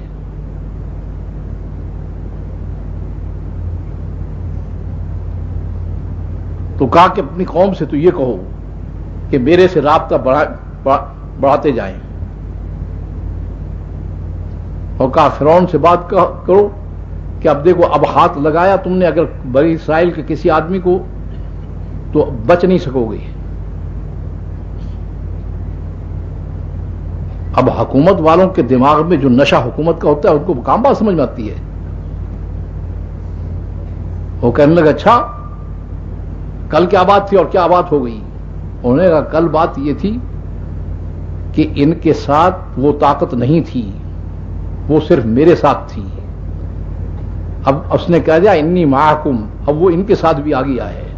تو کہا کہ اپنی قوم سے تو یہ کہو کہ میرے سے رابطہ بڑھاتے جائیں، اور کہا فرعون سے بات کرو کہ اب دیکھو اب ہاتھ لگایا تم نے اگر بنی اسرائیل کے کسی آدمی کو تو بچ نہیں سکو گے. اب حکومت والوں کے دماغ میں جو نشہ حکومت کا ہوتا ہے ان کو کام بات سمجھ میں آتی ہے. وہ کہنے لگا اچھا کل کیا بات تھی اور کیا بات ہو گئی؟ انہوں نے کہا کل بات یہ تھی کہ ان کے ساتھ وہ طاقت نہیں تھی، وہ صرف میرے ساتھ تھی. اب اس نے کہہ دیا انی معکم، اب وہ ان کے ساتھ بھی آ گیا ہے.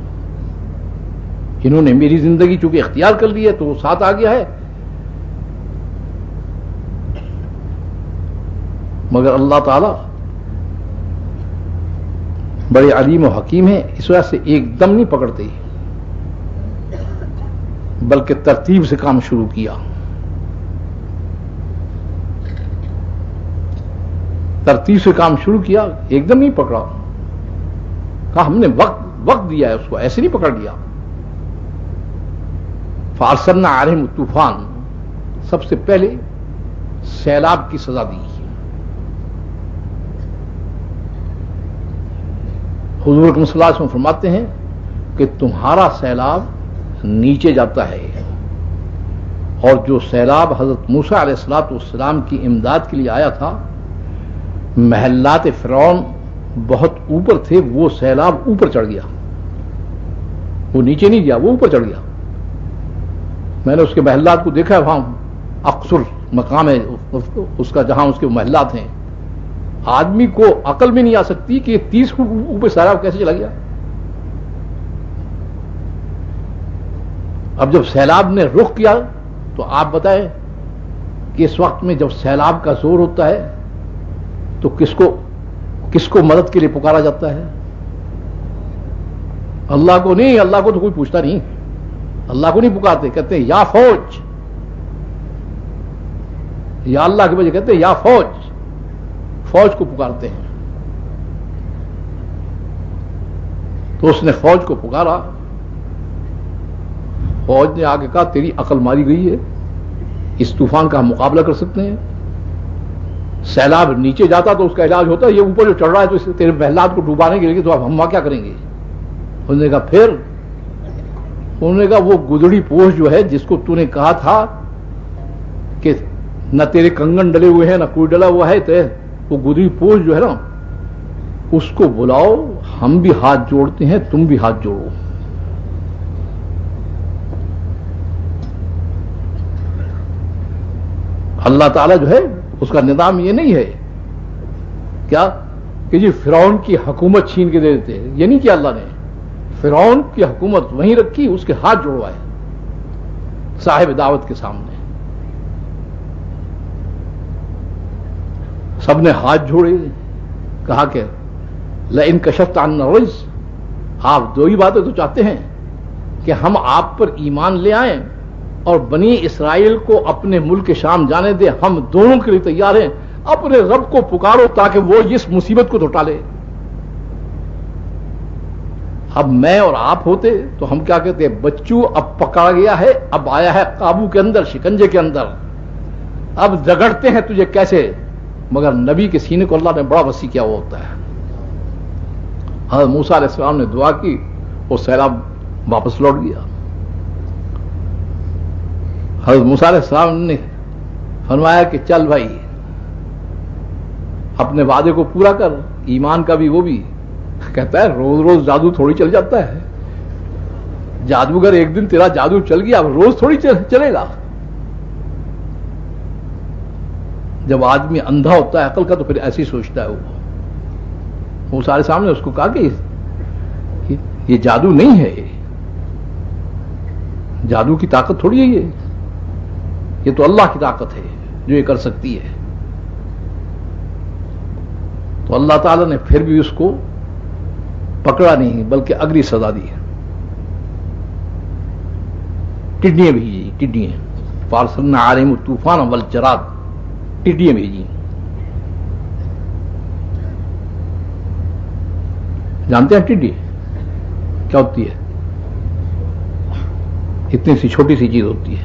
انہوں نے میری زندگی چونکہ اختیار کر لی ہے تو وہ ساتھ آ گیا ہے. مگر اللہ تعالی بڑے علیم و حکیم ہیں، اس وجہ سے ایک دم نہیں پکڑتے بلکہ ترتیب سے کام شروع کیا. ترتیب سے کام شروع کیا، ایک دم نہیں پکڑا. کہا ہم نے وقت دیا ہے اس کو، ایسے نہیں پکڑ لیا. فارسلنا علیہم الطوفان، سب سے پہلے سیلاب کی سزا دی. حضور صلی اللہ علیہ وسلم فرماتے ہیں کہ تمہارا سیلاب نیچے جاتا ہے، اور جو سیلاب حضرت موسیٰ علیہ السلام کی امداد کے لیے آیا تھا، محلات فرعون بہت اوپر تھے، وہ سیلاب اوپر چڑھ گیا، وہ نیچے نہیں گیا، وہ اوپر چڑھ گیا. میں نے اس کے محلات کو دیکھا ہے، وہاں اقصر مقام ہے اس کا جہاں اس کے محلات ہیں. آدمی کو عقل میں نہیں آ سکتی کہ 30 فٹ اوپر سیلاب کیسے چلا گیا. اب جب سیلاب نے رخ کیا تو آپ بتائیں کہ اس وقت میں جب سیلاب کا زور ہوتا ہے تو کس کو مدد کے لیے پکارا جاتا ہے؟ اللہ کو نہیں. اللہ کو تو کوئی پوچھتا نہیں، اللہ کو نہیں پکارتے، کہتے ہیں یا فوج. یا اللہ کے بجائے کہتے ہیں یا فوج، فوج کو پکارتے ہیں. تو اس نے فوج کو پکارا. فوج نے آگے کہا تیری عقل ماری گئی ہے، اس طوفان کا ہم مقابلہ کر سکتے ہیں؟ سیلاب نیچے جاتا تو اس کا علاج ہوتا ہے، یہ اوپر جو چڑھ رہا ہے تو اس تیرے محلات کو ڈوبانے کے لیے تو اب ہم وہاں کیا کریں گے؟ انہوں نے کہا پھر؟ انہوں نے کہا وہ گدڑی پوش جو ہے جس کو تو نے کہا تھا کہ نہ تیرے کنگن ڈلے ہوئے ہیں نہ کوئی ڈلا ہوا ہے، وہ گدڑی پوش جو ہے نا اس کو بلاؤ، ہم بھی ہاتھ جوڑتے ہیں، تم بھی ہاتھ جوڑو. اللہ تعالیٰ جو ہے اس کا نظام یہ نہیں ہے کیا کہ جی فرعون کی حکومت چھین کے دے دیتے، یہ نہیں کیا. اللہ نے فرعون کی حکومت وہیں رکھی، اس کے ہاتھ جوڑوائے صاحب دعوت کے سامنے. سب نے ہاتھ جوڑے، کہا کہ لئن کشفت عنا الرجز، آپ دو ہی باتیں تو چاہتے ہیں کہ ہم آپ پر ایمان لے آئیں اور بنی اسرائیل کو اپنے ملک شام جانے دیں. ہم دونوں کے لیے تیار ہیں. اپنے رب کو پکارو تاکہ وہ اس مصیبت کو تو ٹالے. اب میں اور آپ ہوتے تو ہم کیا کہتے ہیں؟ بچوں اب پکڑا گیا ہے، اب آیا ہے قابو کے اندر، شکنجے کے اندر، اب جگڑتے ہیں تجھے کیسے. مگر نبی کے سینے کو اللہ نے بڑا وسیع کیا ہوا ہوتا ہے. حضرت موسیٰ علیہ السلام نے دعا کی، وہ سیلاب واپس لوٹ گیا. حضرت موسیٰ علیہ السلام نے فرمایا کہ چل بھائی اپنے وعدے کو پورا کر، ایمان کا بھی وہ بھی. کہتا ہے روز روز جادو تھوڑی چل جاتا ہے. جادوگر ایک دن تیرا جادو چل گیا، اب روز تھوڑی چلے گا. جب آدمی اندھا ہوتا ہے عقل کا تو پھر ایسے ہی سوچتا ہے. وہ سارے سامنے اس کو کہا کہ یہ جادو نہیں ہے، جادو کی طاقت تھوڑی ہے، یہ تو اللہ کی طاقت ہے جو یہ کر سکتی ہے. تو اللہ تعالیٰ نے پھر بھی اس کو پکڑا نہیں بلکہ اگلی سزا دی ہے. ٹڈیاں بھیجی، ٹڈیاں. فارسلنا علیہم الطوفان والجراد، ٹڈیاں بھیجی. جانتے ہیں ٹڈی کیا ہوتی ہے؟ اتنی سی چھوٹی سی چیز ہوتی ہے.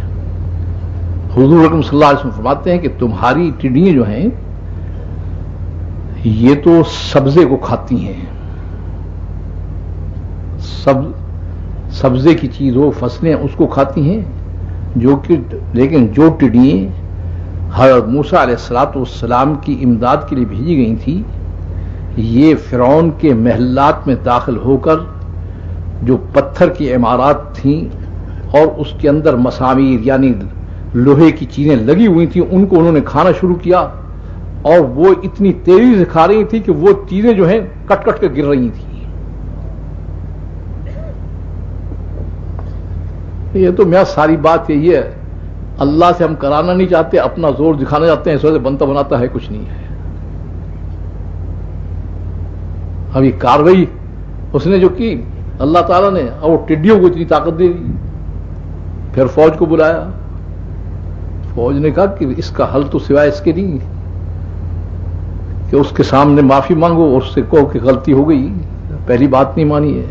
حضور اکرم صلی اللہ علیہ وسلم فرماتے ہیں کہ تمہاری ٹڈیاں جو ہیں یہ تو سبزے کو کھاتی ہیں، سبزے کی چیز ہو، فصلیں اس کو کھاتی ہیں، جو کہ لیکن جو ٹڈیاں حضرت موسیٰ علیہ السلام کی امداد کے لیے بھیجی گئی تھی، یہ فرعون کے محلات میں داخل ہو کر جو پتھر کی عمارات تھیں اور اس کے اندر مسامیر یعنی لوہے کی چیزیں لگی ہوئی تھیں، ان کو انہوں نے کھانا شروع کیا، اور وہ اتنی تیزی سے کھا رہی تھی کہ وہ چیزیں جو ہیں کٹ کٹ کے گر رہی تھیں. یہ تو میاں ساری بات یہی ہے، اللہ سے ہم کرانا نہیں چاہتے، اپنا زور دکھانا چاہتے ہیں، اس وجہ سے بنتا بناتا ہے کچھ نہیں ہے. اب یہ کاروائی اس نے جو کی اللہ تعالیٰ نے، اور وہ ٹڈیوں کو اتنی طاقت دے دی. پھر فوج کو بلایا، فوج نے کہا کہ اس کا حل تو سوائے اس کے نہیں کہ اس کے سامنے معافی مانگو اور اس سے کہو کہ غلطی ہو گئی، پہلی بات نہیں مانی ہے.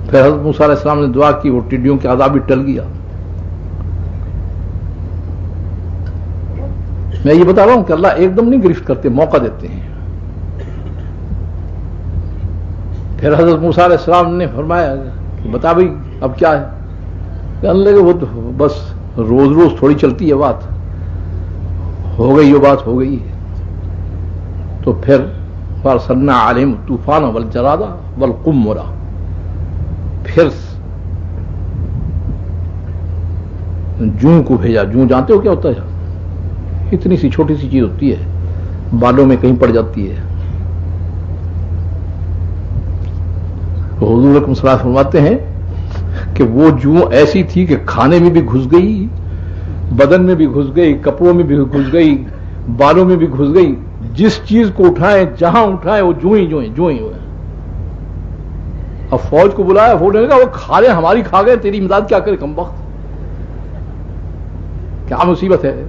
پھر حضرت موسیٰ علیہ السلام نے دعا کی، وہ ٹڈیوں کے عذاب بھی ٹل گیا. میں یہ بتا رہا ہوں کہ اللہ ایک دم نہیں گرفت کرتے، موقع دیتے ہیں. پھر حضرت موسیٰ علیہ السلام نے فرمایا کہ بتا بھائی اب کیا ہے؟ کہنے لگے وہ بس روز روز تھوڑی چلتی ہے بات، ہو گئی وہ بات ہو گئی. تو پھر فارسلنا علیہم الطوفان والجراد والقمر، پھر جوں کو بھیجا. جوں جانتے ہو کیا ہوتا ہے؟ اتنی سی چھوٹی سی چیز ہوتی ہے، بالوں میں کہیں پڑ جاتی ہے. تو حضور اکرم صلی اللہ علیہ وسلم فرماتے ہیں کہ وہ جوں ایسی تھی کہ کھانے میں بھی گھس گئی، بدن میں بھی گھس گئی، کپڑوں میں بھی گھس گئی، بالوں میں بھی گھس گئی. جس چیز کو اٹھائیں، جہاں اٹھائیں، وہ جو ہی ہوئے. اب فوج کو بلایا، فوج نے کہا وہ کھا رہے ہماری کھا گئے، تیری امداد کیا کرے کمبخت، کیا مصیبت ہے.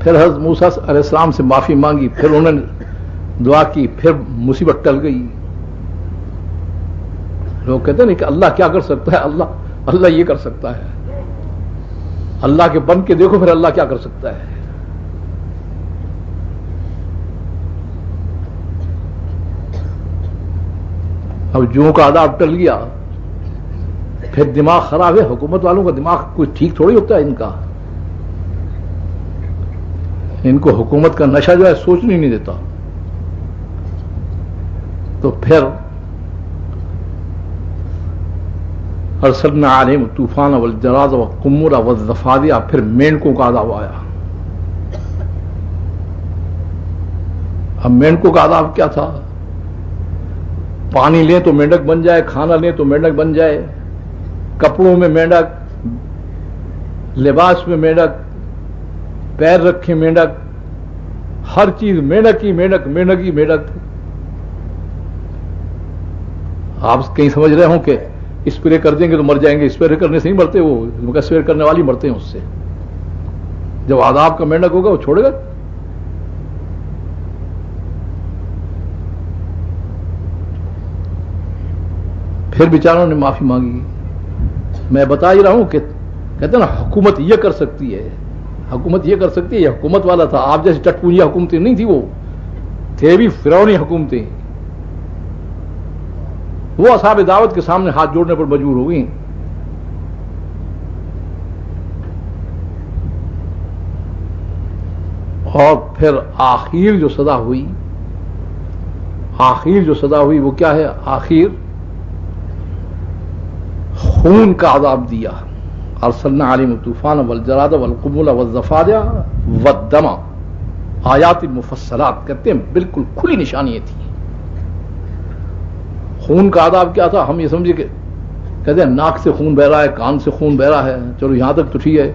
پھر حضرت موسیٰ علیہ السلام سے معافی مانگی، پھر انہوں نے دعا کی، پھر مصیبت ٹل گئی. لوگ کہتے ہیں کہ اللہ کیا کر سکتا ہے؟ اللہ یہ کر سکتا ہے. اللہ کے بن کے دیکھو پھر اللہ کیا کر سکتا ہے. اب جوں کا عذاب ٹل گیا، پھر دماغ خراب ہے. حکومت والوں کا دماغ کوئی ٹھیک تھوڑی ہوتا ہے. ان کو حکومت کا نشہ جو ہے سوچنے نہیں دیتا. تو پھر ارسلنا علیہم الطوفان والجراد والقمر والضفادع، پھر مینڈکوں کا عذاب آیا. اب مینڈکوں کا عذاب کیا تھا؟ پانی لیں تو مینڈک بن جائے، کھانا لیں تو مینڈک بن جائے، کپڑوں میں مینڈک، لباس میں مینڈک، پیر رکھے مینڈک، ہر چیز مینڈک ہی مینڈک، مینڈک ہی مینڈک. آپ کہیں سمجھ رہے ہوں کہ اسپرے کر دیں گے تو مر جائیں گے؟ اسپرے کرنے سے نہیں مرتے، وہ اسپرے کرنے والی مرتے ہیں اس سے. جب عذاب کا مینڈک ہوگا وہ چھوڑے گا. پھر بیچاروں نے معافی مانگی. میں بتا ہی رہا ہوں کہ کہتے ہیں نا حکومت یہ کر سکتی ہے، حکومت یہ کر سکتی ہے. یہ حکومت والا تھا، آپ جیسی چٹپونجی حکومتیں نہیں تھی، وہ تھے بھی فرعونی حکومتیں. وہ اصحاب دعوت کے سامنے ہاتھ جوڑنے پر مجبور ہو گئی. اور پھر آخر جو سزا ہوئی وہ کیا ہے؟ آخر خون کا عذاب دیا. ارسلنا علیہم الطوفان والجراد والقمل والضفادع والدم، آیات مفصلات، کہتے ہیں بالکل کھلی نشانیاں تھیں. خون کا عذاب کیا تھا؟ ہم یہ سمجھے کہ کہتے ہیں ناک سے خون بہ رہا ہے، کان سے خون بہ رہا ہے، چلو یہاں تک تو ٹھیک ہے،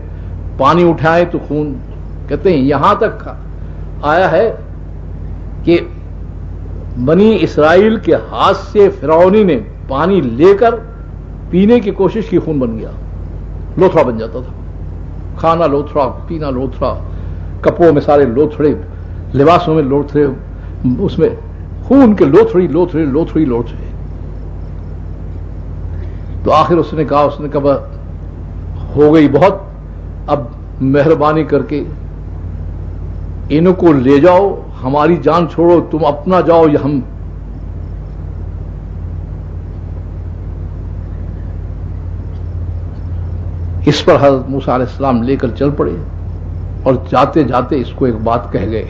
پانی اٹھائے تو خون. کہتے ہیں یہاں تک آیا ہے کہ بنی اسرائیل کے ہاتھ سے فرعونی نے پانی لے کر پینے کی کوشش کی، خون بن گیا، لوتھڑا بن جاتا تھا. کھانا لوتھڑا، پینا لوتھڑا، کپڑوں میں سارے لوتھڑے، لباسوں میں لوتھڑے، اس میں خون کے لوتھڑی لوتھڑی لوتھڑی لوتھڑے. تو آخر اس نے کہا ہو گئی بہت، اب مہربانی کر کے ان کو لے جاؤ، ہماری جان چھوڑو، تم اپنا جاؤ یا ہم. اس پر حضرت موسیٰ علیہ السلام لے کر چل پڑے اور جاتے جاتے اس کو ایک بات کہہ گئے.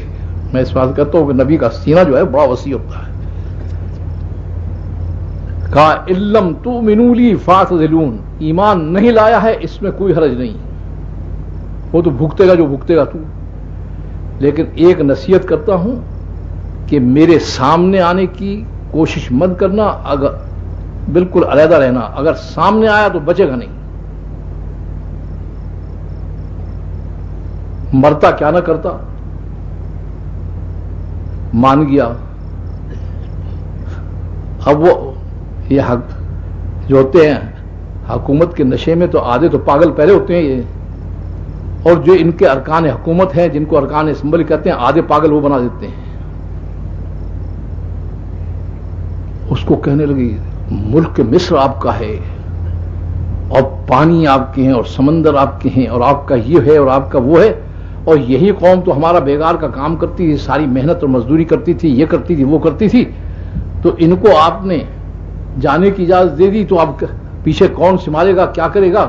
میں اس بات کہتا ہوں کہ نبی کا سینہ جو ہے بڑا وسیع ہوتا ہے. کہا علم تؤمنوا لی فاعتزلون، ایمان نہیں لایا ہے اس میں کوئی حرج نہیں، وہ تو بھگتے گا جو بھگتے گا تو، لیکن ایک نصیحت کرتا ہوں کہ میرے سامنے آنے کی کوشش مت کرنا، اگر بالکل علیحدہ رہنا، اگر سامنے آیا تو بچے گا نہیں. مرتا کیا نہ کرتا، مان گیا. اب وہ یہ حق جو ہوتے ہیں حکومت کے نشے میں، تو آدھے تو پاگل پہلے ہوتے ہیں یہ، اور جو ان کے ارکان حکومت ہیں جن کو ارکان اسمبلی کہتے ہیں، آدھے پاگل وہ بنا دیتے ہیں. اس کو کہنے لگی ملک مصر آپ کا ہے اور پانی آپ کے ہیں اور سمندر آپ کے ہیں اور آپ کا یہ ہے اور آپ کا وہ ہے، اور یہی قوم تو ہمارا بیگار کا کام کرتی تھی، ساری محنت اور مزدوری کرتی تھی، یہ کرتی تھی وہ کرتی تھی، تو ان کو آپ نے جانے کی اجازت دے دی، تو اب پیچھے کون سنبھالے گا، کیا کرے گا؟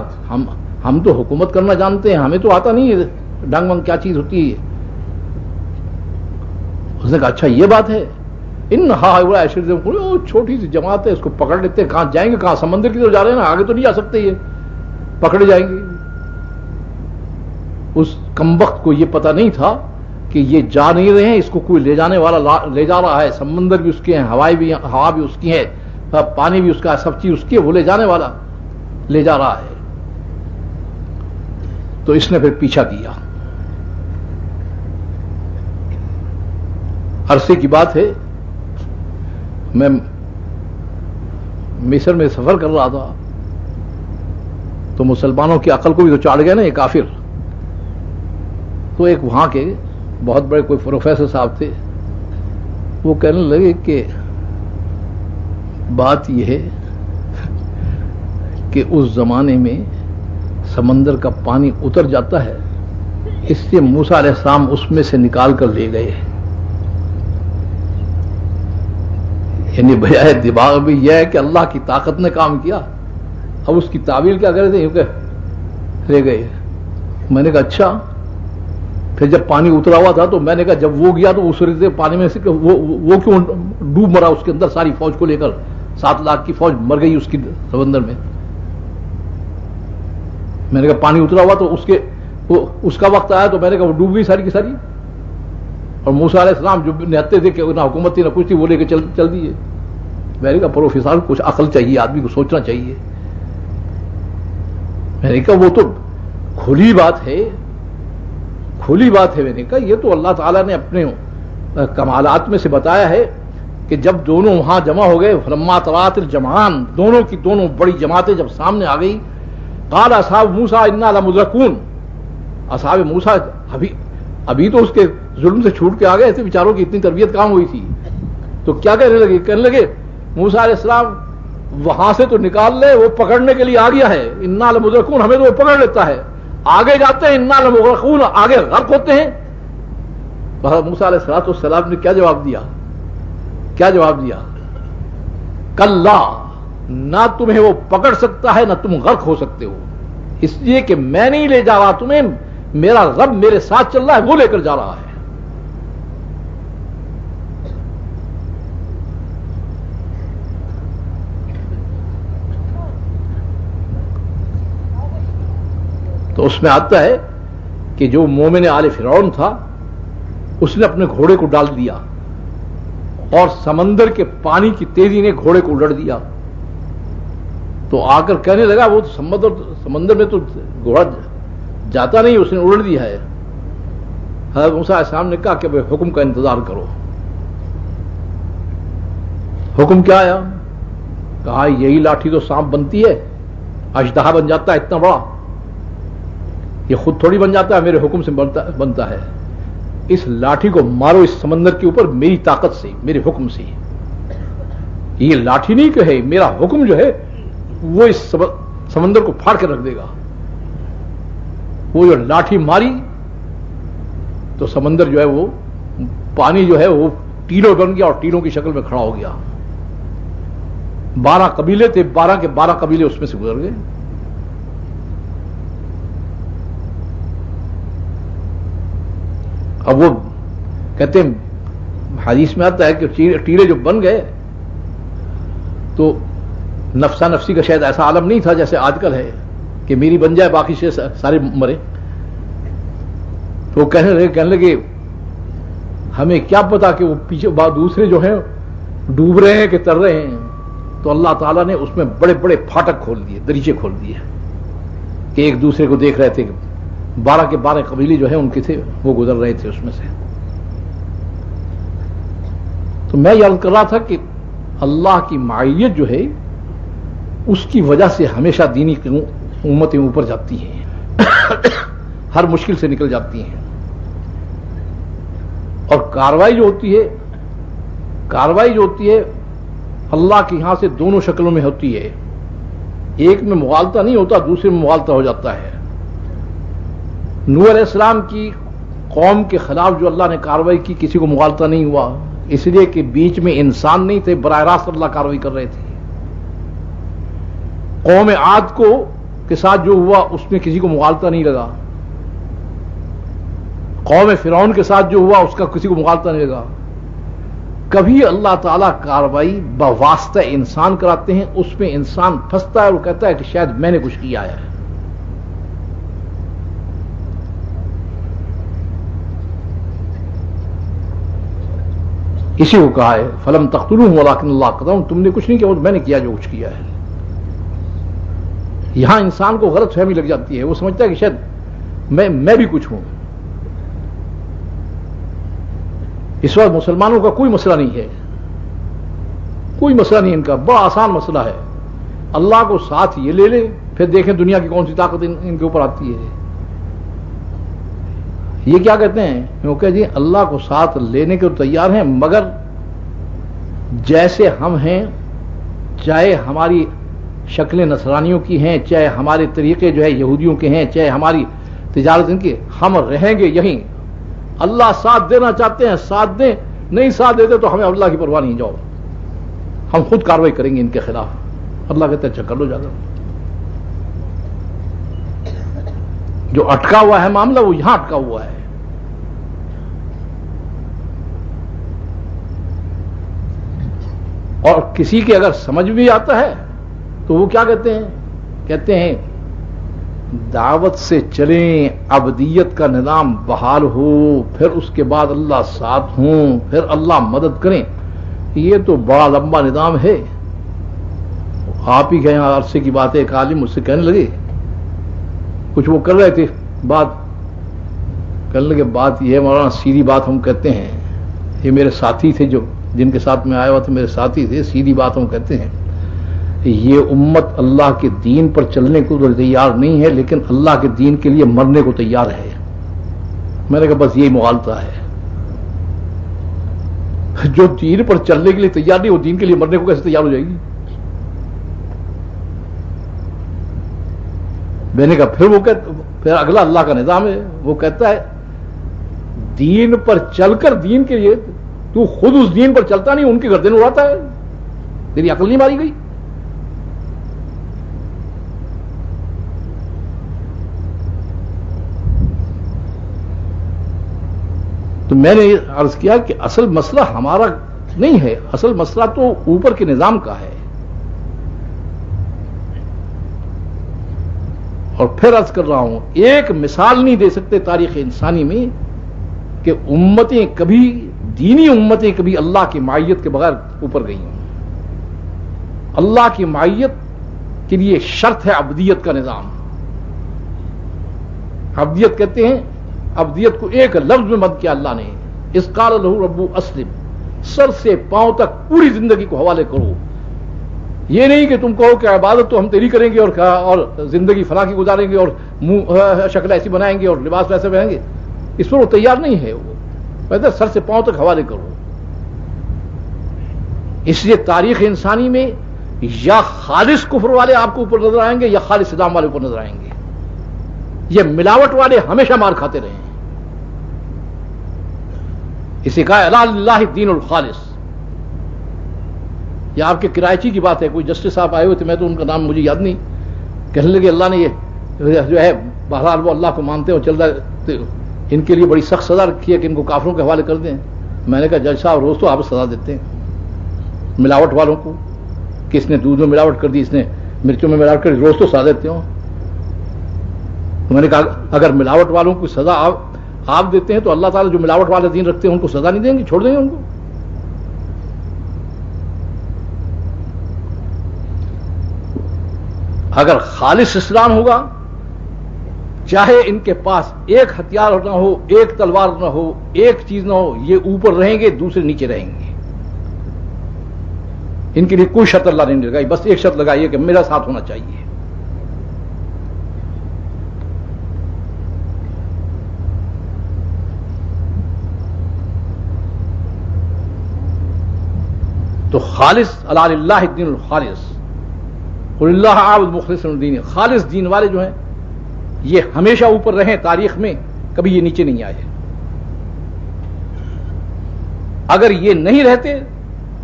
ہم تو حکومت کرنا جانتے ہیں، ہمیں تو آتا نہیں ہے ڈنگ ونگ کیا چیز ہوتی ہے. اس نے کہا اچھا یہ بات ہے. چھوٹی سی جماعت ہے، اس کو پکڑ لیتے ہیں، کہاں جائیں گے، کہاں سمندر کی طرف جا رہے ہیں نا، آگے تو نہیں جا سکتے، یہ پکڑے جائیں گے. اس کمبخت کو یہ پتہ نہیں تھا کہ یہ جا نہیں رہے ہیں، اس کو کوئی لے جانے والا لے جا رہا ہے. سمندر بھی اس کے ہیں، ہوا بھی اس کی ہے، پانی بھی اس کا، سب چیز اس کی ہے، وہ لے جانے والا لے جا رہا ہے. تو اس نے پھر پیچھا کیا. عرصے کی بات ہے، میں مصر میں سفر کر رہا تھا، تو مسلمانوں کی عقل کو بھی تو چاڑ گیا نا یہ کافر. تو ایک وہاں کے بہت بڑے کوئی پروفیسر صاحب تھے، وہ کہنے لگے کہ بات یہ ہے کہ اس زمانے میں سمندر کا پانی اتر جاتا ہے، اس لیے موسیٰ علیہ السلام اس میں سے نکال کر لے گئے. یعنی بجائے دماغ میں یہ ہے کہ اللہ کی طاقت نے کام کیا. اب اس کی تعویل کیا کرے تھے، لے گئے. میں نے کہا اچھا. پھر جب پانی اترا ہوا تھا تو میں نے کہا جب وہ گیا تو اس رہتے پانی میں سے وہ کیوں ڈوب مرا اس کے اندر، ساری فوج کو لے کر 7 لاکھ کی فوج مر گئی اس کی سمندر میں. میں نے کہا پانی اترا ہوا تو اس کا وقت آیا تو میں نے کہا وہ ڈوب گئی ساری کی ساری. اور موسیٰ علیہ السلام جو نہتے تھے کہ نہ حکومت تھی نہ کچھ تھی، وہ لے کے چل دیے. میں نے کہا پروفیسر کچھ عقل چاہیے، آدمی کو سوچنا چاہیے. میں نے کہا وہ تو کھلی بات ہے، کھلی بات ہے. میں نے کہا یہ تو اللہ تعالیٰ نے اپنے کمالات میں سے بتایا ہے کہ جب دونوں وہاں جمع ہو گئے، فلما ترات الجمعان، دونوں کی دونوں بڑی جماعتیں جب سامنے آ گئی، قال اصحاب موسیٰ انا لمدرکون، اصحاب موسیٰ ابھی تو اس کے ظلم سے چھوٹ کے آ گئے تھے بیچاروں کی، اتنی تربیت کام ہوئی تھی. تو کیا کہنے لگے موسیٰ علیہ السلام وہاں سے تو نکال لے، وہ پکڑنے کے لیے آ گیا ہے. انا لمدرکون، ہمیں تو وہ پکڑ لیتا ہے. آگے جاتے ہیں انا لمغرقون، آگے غرق ہوتے ہیں. موسیٰ علیہ السلام نے کیا جواب دیا؟ کیا جواب دیا؟ کلا، نہ تمہیں وہ پکڑ سکتا ہے نہ تم غرق ہو سکتے ہو، اس لیے کہ میں نہیں لے جا رہا تمہیں، میرا رب میرے ساتھ چل رہا ہے، وہ لے کر جا رہا ہے. تو اس میں آتا ہے کہ جو مومن آل فرعون تھا اس نے اپنے گھوڑے کو ڈال دیا اور سمندر کے پانی کی تیزی نے گھوڑے کو الٹ دیا. تو آ کر کہنے لگا وہ سمندر میں تو گھوڑا جاتا نہیں، اس نے الٹ دیا ہے. حضرت موسیٰ علیہ السلام نے کہا کہ بھائی حکم کا انتظار کرو. حکم کیا آیا؟ کہا یہی لاٹھی تو سانپ بنتی ہے، اژدہا بن جاتا ہے اتنا بڑا، یہ خود تھوڑی بن جاتا ہے، میرے حکم سے بنتا ہے. اس لاٹھی کو مارو اس سمندر کے اوپر میری طاقت سے، میرے حکم سے. یہ لاٹھی نہیں کہ ہے، میرا حکم جو ہے وہ اس سمندر کو پھاڑ کے رکھ دے گا. وہ جو لاٹھی ماری تو سمندر جو ہے وہ پانی جو ہے وہ ٹیلوں بن گیا اور ٹیلوں کی شکل میں کھڑا ہو گیا. 12 قبیلے تھے، 12 کے 12 قبیلے اس میں سے گزر گئے. اب وہ کہتے ہیں حدیث میں آتا ہے کہ ٹیلے جو بن گئے تو نفسا نفسی کا شاید ایسا عالم نہیں تھا جیسے آج کل ہے کہ میری بن جائے باقی سے سارے مرے. تو وہ کہنے لگے ہمیں کیا پتا کہ وہ پیچھے دوسرے جو ہیں ڈوب رہے ہیں کہ تر رہے ہیں. تو اللہ تعالیٰ نے اس میں بڑے بڑے پھاٹک کھول دیے، دریچے کھول دیے کہ ایک دوسرے کو دیکھ رہے تھے. 12 کے 12 قبیلے جو ہیں ان کے تھے وہ گزر رہے تھے اس میں سے. تو میں یہ عرض کر رہا تھا کہ اللہ کی معیت جو ہے اس کی وجہ سے ہمیشہ دینی امتیں اوپر جاتی ہیں، ہر مشکل سے نکل جاتی ہیں. اور کاروائی جو ہوتی ہے اللہ کے یہاں سے دونوں شکلوں میں ہوتی ہے. ایک میں مغالطہ نہیں ہوتا، دوسرے میں مغالطہ ہو جاتا ہے. نوح علیہ السلام کی قوم کے خلاف جو اللہ نے کاروائی کی کسی کو مغالطہ نہیں ہوا، اس لیے کہ بیچ میں انسان نہیں تھے، براہ راست اللہ کاروائی کر رہے تھے. قوم عاد کے ساتھ جو ہوا اس میں کسی کو مغالطہ نہیں لگا. قوم فرعون کے ساتھ جو ہوا اس کا کسی کو مغالطہ نہیں لگا. کبھی اللہ تعالیٰ کاروائی بواسطہ انسان کراتے ہیں، اس میں انسان پھنستا ہے اور کہتا ہے کہ شاید میں نے کچھ کیا ہے. اسی کو کہا ہے فلم تقتلوہم ولکن اللہ قتلہم، تم نے کچھ نہیں کیا، میں نے کیا جو کچھ کیا ہے. یہاں انسان کو غلط فہمی لگ جاتی ہے، وہ سمجھتا ہے کہ شاید میں بھی کچھ ہوں. اس وقت مسلمانوں کا کوئی مسئلہ نہیں ہے، کوئی مسئلہ نہیں ان کا، بڑا آسان مسئلہ ہے. اللہ کو ساتھ یہ لے لے، پھر دیکھیں دنیا کی کون سی طاقت ان کے اوپر آتی ہے. یہ کیا کہتے ہیں؟ وہ کہ جی اللہ کو ساتھ لینے کے تیار ہیں، مگر جیسے ہم ہیں، چاہے ہماری شکلیں نصرانیوں کی ہیں، چاہے ہمارے طریقے جو ہے یہودیوں کے ہیں، چاہے ہماری تجارت ان کی، ہم رہیں گے یہیں. اللہ ساتھ دینا چاہتے ہیں ساتھ دیں، نہیں ساتھ دیتے تو ہمیں اللہ کی پرواہ نہیں، جاؤ ہم خود کاروائی کریں گے ان کے خلاف. اللہ کہتے ہیں اچھا کر لو جا کر. جو اٹکا ہوا ہے معاملہ وہ یہاں اٹکا ہوا ہے. اور کسی کے اگر سمجھ بھی آتا ہے تو وہ کیا کہتے ہیں دعوت سے چلیں، ابدیت کا نظام بحال ہو، پھر اس کے بعد اللہ ساتھ ہوں، پھر اللہ مدد کریں. یہ تو بڑا لمبا نظام ہے. آپ ہی گئے عرصے کی بات ہے، ایک عالم مجھ سے کہنے لگے، کچھ وہ کر رہے تھے بات، کہنے لگے بات یہ ہے مولانا، سیدھی بات ہم کہتے ہیں. یہ میرے ساتھی تھے جو جن کے ساتھ میں آیا ہوا تھا، میرے ساتھی تھے. سیدھی بات ہم کہتے ہیں یہ امت اللہ کے دین پر چلنے کو تو تیار نہیں ہے، لیکن اللہ کے دین کے لیے مرنے کو تیار ہے. میں نے کہا بس یہی مغالطہ ہے. جو دین پر چلنے کے لیے تیار نہیں، وہ دین کے لیے مرنے کو کیسے تیار ہو جائے گی؟ میں نے کہا پھر اگلا اللہ کا نظام ہے، وہ کہتا ہے دین پر چل کر دین کے لیے تو خود اس دین پر چلتا نہیں، ان کی گردن اڑاتا ہے. تیری عقل نہیں ماری گئی؟ تو میں نے عرض کیا کہ اصل مسئلہ ہمارا نہیں ہے، اصل مسئلہ تو اوپر کے نظام کا ہے. اور پھر عرض کر رہا ہوں، ایک مثال نہیں دے سکتے تاریخ انسانی میں کہ امتیں کبھی، دینی امتیں کبھی اللہ کی معیت کے بغیر اوپر گئی ہوں. اللہ کی معیت کے لیے شرط ہے عبدیت کا نظام. عبدیت کہتے ہیں، عبدیت کو ایک لفظ میں بند کیا اللہ نے، اذ قال لہ ربہ اسلم، سر سے پاؤں تک پوری زندگی کو حوالے کرو. یہ نہیں کہ تم کہو کہ عبادت تو ہم تیری کریں گے اور زندگی فلاں کی گزاریں گے اور منہ شکل ایسی بنائیں گے اور لباس ویسے پہنیں گے، اس پر وہ تیار نہیں ہے. وہ بہتر سر سے پاؤں تک حوالے کرو. اس لیے تاریخ انسانی میں یا خالص کفر والے آپ کو اوپر نظر آئیں گے یا خالص اسلام والے اوپر نظر آئیں گے. یہ ملاوٹ والے ہمیشہ مار کھاتے رہے ہیں. اسی کہا الا للہ الدین الخالص. یہ آپ کے کرائچی کی بات ہے، کوئی جسٹس صاحب آئے ہوئے تھے، میں تو ان کا نام مجھے یاد نہیں، کہنے لگے اللہ نے یہ جو ہے بہرحال وہ اللہ کو مانتے ہیں اور چل رہا ہے، ان کے لیے بڑی سخت سزا رکھی ہے کہ ان کو کافروں کے حوالے کر دیں. میں نے کہا جج صاحب روز تو آپ سزا دیتے ہیں ملاوٹ والوں کو کہ اس نے دودھ میں ملاوٹ کر دی، اس نے مرچوں میں ملاوٹ کر دی، روز تو سزا دیتے ہوں. تو میں نے کہا اگر ملاوٹ والوں کو سزا آپ دیتے ہیں تو اللہ تعالیٰ جو ملاوٹ والے دین رکھتے ہیں ان کو سزا نہیں دیں گے، چھوڑ دیں گے ان کو. اگر خالص اسلام ہوگا، چاہے ان کے پاس ایک ہتھیار نہ ہو، ایک تلوار نہ ہو، ایک چیز نہ ہو، یہ اوپر رہیں گے دوسرے نیچے رہیں گے. ان کے لیے کوئی شرط اللہ نے نہیں لگائی، بس ایک شرط لگائی ہے کہ میرا ساتھ ہونا چاہیے. تو خالص الا للہ الدین الخالص، قل اللہ عابد مخلص الدین. خالص دین والے جو ہیں یہ ہمیشہ اوپر رہیں، تاریخ میں کبھی یہ نیچے نہیں آئے. اگر یہ نہیں رہتے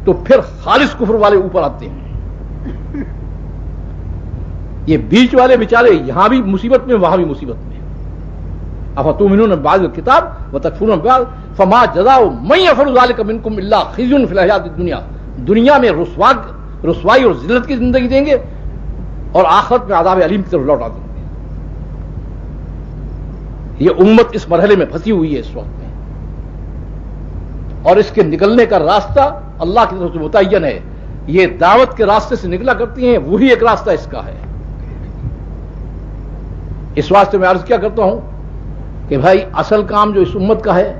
تو پھر خالص کفر والے اوپر آتے ہیں. یہ بیچ والے بیچارے یہاں بھی مصیبت میں وہاں بھی مصیبت میں. افتؤمنون ببعض الکتاب وتکفرون ببعض فما جزاء من یفعل ذلک منکم الا خزی فی الحیاۃ الدنیا. دنیا میں رسوائی اور ذلت کی زندگی دیں گے اور آخرت میں عذاب علیم کی طرف لوٹا دیں گے. یہ امت اس مرحلے میں پھنسی ہوئی ہے اس وقت میں، اور اس کے نکلنے کا راستہ اللہ کی طرف سے متعین ہے. یہ دعوت کے راستے سے نکلا کرتی ہیں، وہی ایک راستہ اس کا ہے. اس واسطے میں عرض کیا کرتا ہوں کہ بھائی اصل کام جو اس امت کا ہے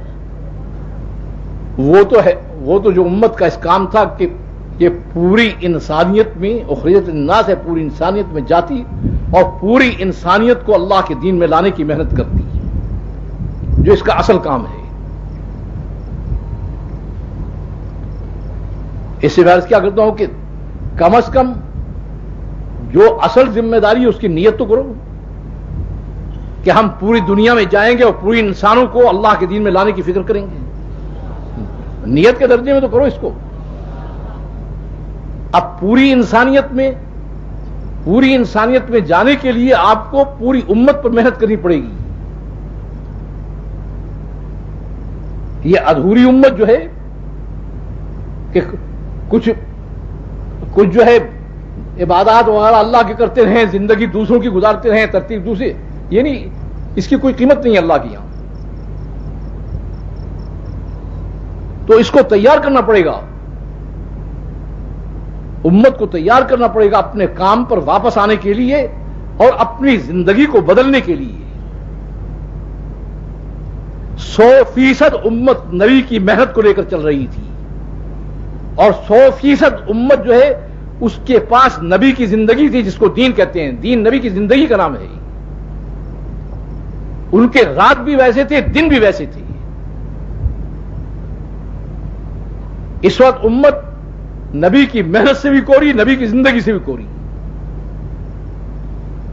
وہ تو جو امت کا اس کام تھا کہ یہ پوری انسانیت میں اخرجت للناس ہے، پوری انسانیت میں جاتی اور پوری انسانیت کو اللہ کے دین میں لانے کی محنت کرتی، جو اس کا اصل کام ہے. اس سے میں عرض کیا کرتا ہوں کہ کم از کم جو اصل ذمہ داری ہے اس کی نیت تو کرو کہ ہم پوری دنیا میں جائیں گے اور پوری انسانوں کو اللہ کے دین میں لانے کی فکر کریں گے. نیت کے درجے میں تو کرو اس کو. اب پوری انسانیت میں جانے کے لیے آپ کو پوری امت پر محنت کرنی پڑے گی. یہ ادھوری امت جو ہے کہ کچھ جو ہے عبادات وغیرہ اللہ کے کرتے رہیں، زندگی دوسروں کی گزارتے رہیں، ترتیب دوسرے، یہ نہیں، اس کی کوئی قیمت نہیں ہے اللہ کی یہاں. تو اس کو تیار کرنا پڑے گا، امت کو تیار کرنا پڑے گا اپنے کام پر واپس آنے کے لیے اور اپنی زندگی کو بدلنے کے لیے. 100% امت نبی کی محنت کو لے کر چل رہی تھی اور 100% امت جو ہے اس کے پاس نبی کی زندگی تھی، جس کو دین کہتے ہیں. دین نبی کی زندگی کا نام ہے. ان کے رات بھی ویسے تھے، دن بھی ویسے تھے. اس وقت امت نبی کی محنت سے بھی کوری، نبی کی زندگی سے بھی کوری.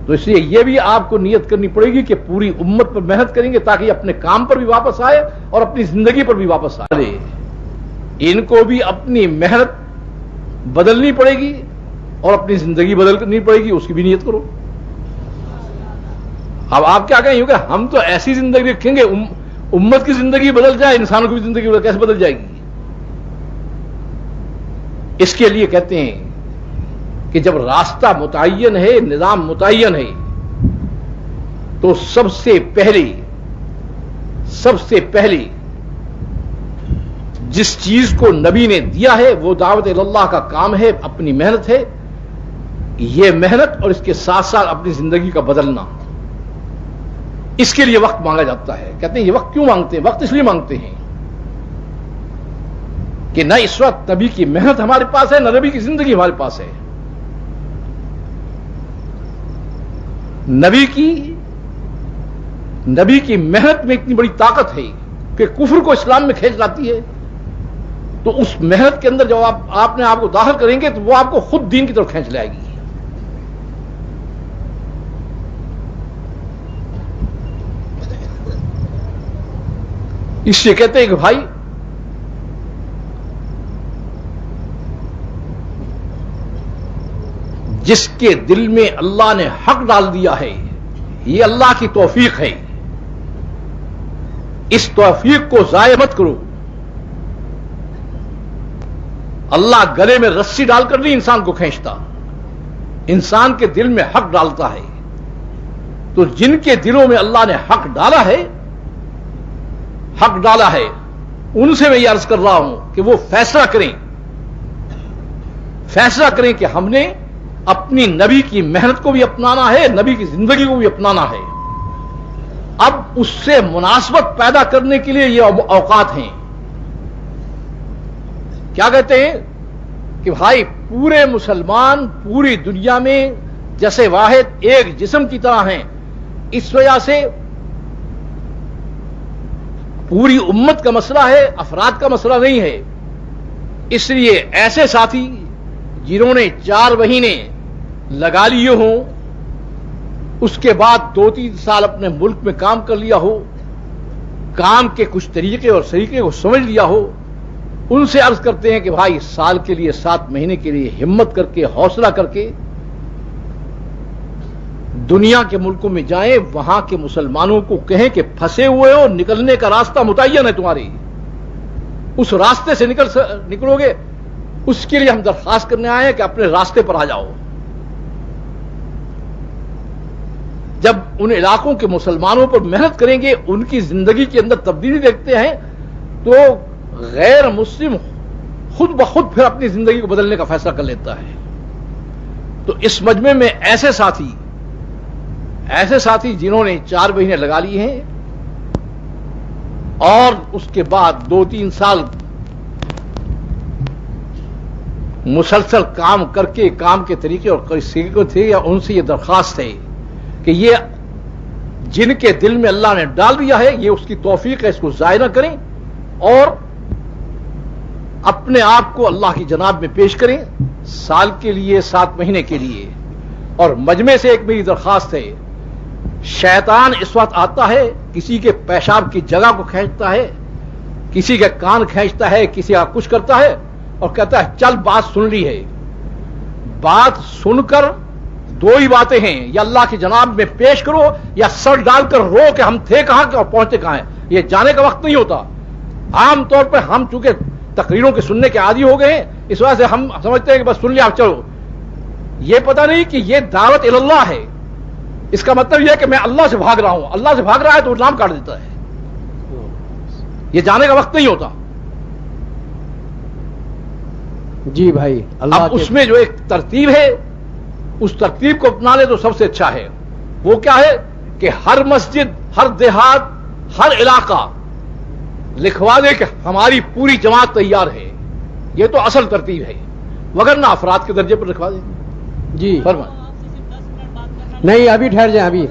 تو اس لیے یہ بھی آپ کو نیت کرنی پڑے گی کہ پوری امت پر محنت کریں گے تاکہ اپنے کام پر بھی واپس آئے اور اپنی زندگی پر بھی واپس آئے. ان کو بھی اپنی محنت بدلنی پڑے گی اور اپنی زندگی بدلنی پڑے گی، اس کی بھی نیت کرو. اب آپ کیا کہیں گے ہم تو ایسی زندگی رکھیں گے امت کی زندگی بدل جائے، انسانوں کی بھی زندگی کیسے بدل جائے گی؟ اس کے لیے کہتے ہیں کہ جب راستہ متعین ہے، نظام متعین ہے، تو سب سے پہلے جس چیز کو نبی نے دیا ہے وہ دعوت اللہ کا کام ہے، اپنی محنت ہے. یہ محنت اور اس کے ساتھ ساتھ اپنی زندگی کا بدلنا، اس کے لیے وقت مانگا جاتا ہے. کہتے ہیں یہ وقت کیوں مانگتے ہیں؟ وقت اس لیے مانگتے ہیں کہ نہ اس وقت نبی کی محنت ہمارے پاس ہے، نہ نبی کی زندگی ہمارے پاس ہے. نبی کی محنت میں اتنی بڑی طاقت ہے کہ کفر کو اسلام میں کھینچ لاتی ہے. تو اس محنت کے اندر جب آپ نے آپ کو داخل کریں گے تو وہ آپ کو خود دین کی طرف کھینچ لائے گی. اس لیے کہتے ہیں کہ بھائی جس کے دل میں اللہ نے حق ڈال دیا ہے، یہ اللہ کی توفیق ہے، اس توفیق کو ضائع مت کرو. اللہ گلے میں رسی ڈال کر نہیں انسان کو کھینچتا، انسان کے دل میں حق ڈالتا ہے. تو جن کے دلوں میں اللہ نے حق ڈالا ہے ان سے میں یہ عرض کر رہا ہوں کہ وہ فیصلہ کریں کہ ہم نے اپنی نبی کی محنت کو بھی اپنانا ہے، نبی کی زندگی کو بھی اپنانا ہے. اب اس سے مناسبت پیدا کرنے کے لیے یہ اوقات ہیں. کیا کہتے ہیں کہ بھائی پورے مسلمان پوری دنیا میں جیسے واحد ایک جسم کی طرح ہیں. اس وجہ سے پوری امت کا مسئلہ ہے، افراد کا مسئلہ نہیں ہے. اس لیے ایسے ساتھی جنہوں نے 4 مہینے لگا لیے ہوں، اس کے بعد 2-3 سال اپنے ملک میں کام کر لیا ہو، کام کے کچھ طریقے اور سلیقے کو سمجھ لیا ہو، ان سے عرض کرتے ہیں کہ بھائی سال کے لیے 7 مہینے کے لیے ہمت کر کے حوصلہ کر کے دنیا کے ملکوں میں جائیں، وہاں کے مسلمانوں کو کہیں کہ پھنسے ہوئے ہو، نکلنے کا راستہ متعین ہے تمہاری، اس راستے سے نکلو گے. اس کے لیے ہم درخواست کرنے آئے ہیں کہ اپنے راستے پر آ جاؤ. جب ان علاقوں کے مسلمانوں پر محنت کریں گے، ان کی زندگی کے اندر تبدیلی دیکھتے ہیں، تو غیر مسلم خود بخود پھر اپنی زندگی کو بدلنے کا فیصلہ کر لیتا ہے. تو اس مجمع میں ایسے ساتھی جنہوں نے 4 مہینے لگا لیے ہیں اور اس کے بعد 2-3 سال مسلسل کام کر کے کام کے طریقے اور سلیقے تھے، یا ان سے یہ درخواست ہے کہ یہ جن کے دل میں اللہ نے ڈال دیا ہے، یہ اس کی توفیق ہے، اس کو ضائع نہ کریں اور اپنے آپ کو اللہ کی جناب میں پیش کریں سال کے لیے 7 مہینے کے لیے. اور مجمع سے ایک میری درخواست ہے، شیطان اس وقت آتا ہے، کسی کے پیشاب کی جگہ کو کھینچتا ہے، کسی کے کان کھینچتا ہے، کسی کا کچھ کرتا ہے اور کہتا ہے چل بات سن لی ہے. بات سن کر 2 ہی باتیں ہیں، یا اللہ کی جناب میں پیش کرو یا سر ڈال کر رو کہ ہم تھے کہاں اور پہنچے کہاں ہیں. یہ جانے کا وقت نہیں ہوتا. عام طور پر ہم چونکہ تقریروں کے سننے کے عادی ہو گئے ہیں، اس وجہ سے ہم سمجھتے ہیں کہ بس سن لیا اب چلو. یہ پتہ نہیں کہ یہ دعوت اللہ ہے. اس کا مطلب یہ ہے کہ میں اللہ سے بھاگ رہا ہوں، اللہ سے بھاگ رہا ہے تو وہ نام کاٹ دیتا ہے. یہ جانے کا وقت نہیں ہوتا. جی بھائی، اب اس میں جو ایک ترتیب ہے، اس ترتیب کو اپنا لے تو سب سے اچھا ہے. وہ کیا ہے کہ ہر مسجد، ہر دیہات، ہر علاقہ لکھوا دے کہ ہماری پوری جماعت تیار ہے. یہ تو اصل ترتیب ہے، وگرنہ افراد کے درجے پر لکھوا دیں. جی فرمائیں. نہیں، ابھی ٹھہر جائیں. ابھی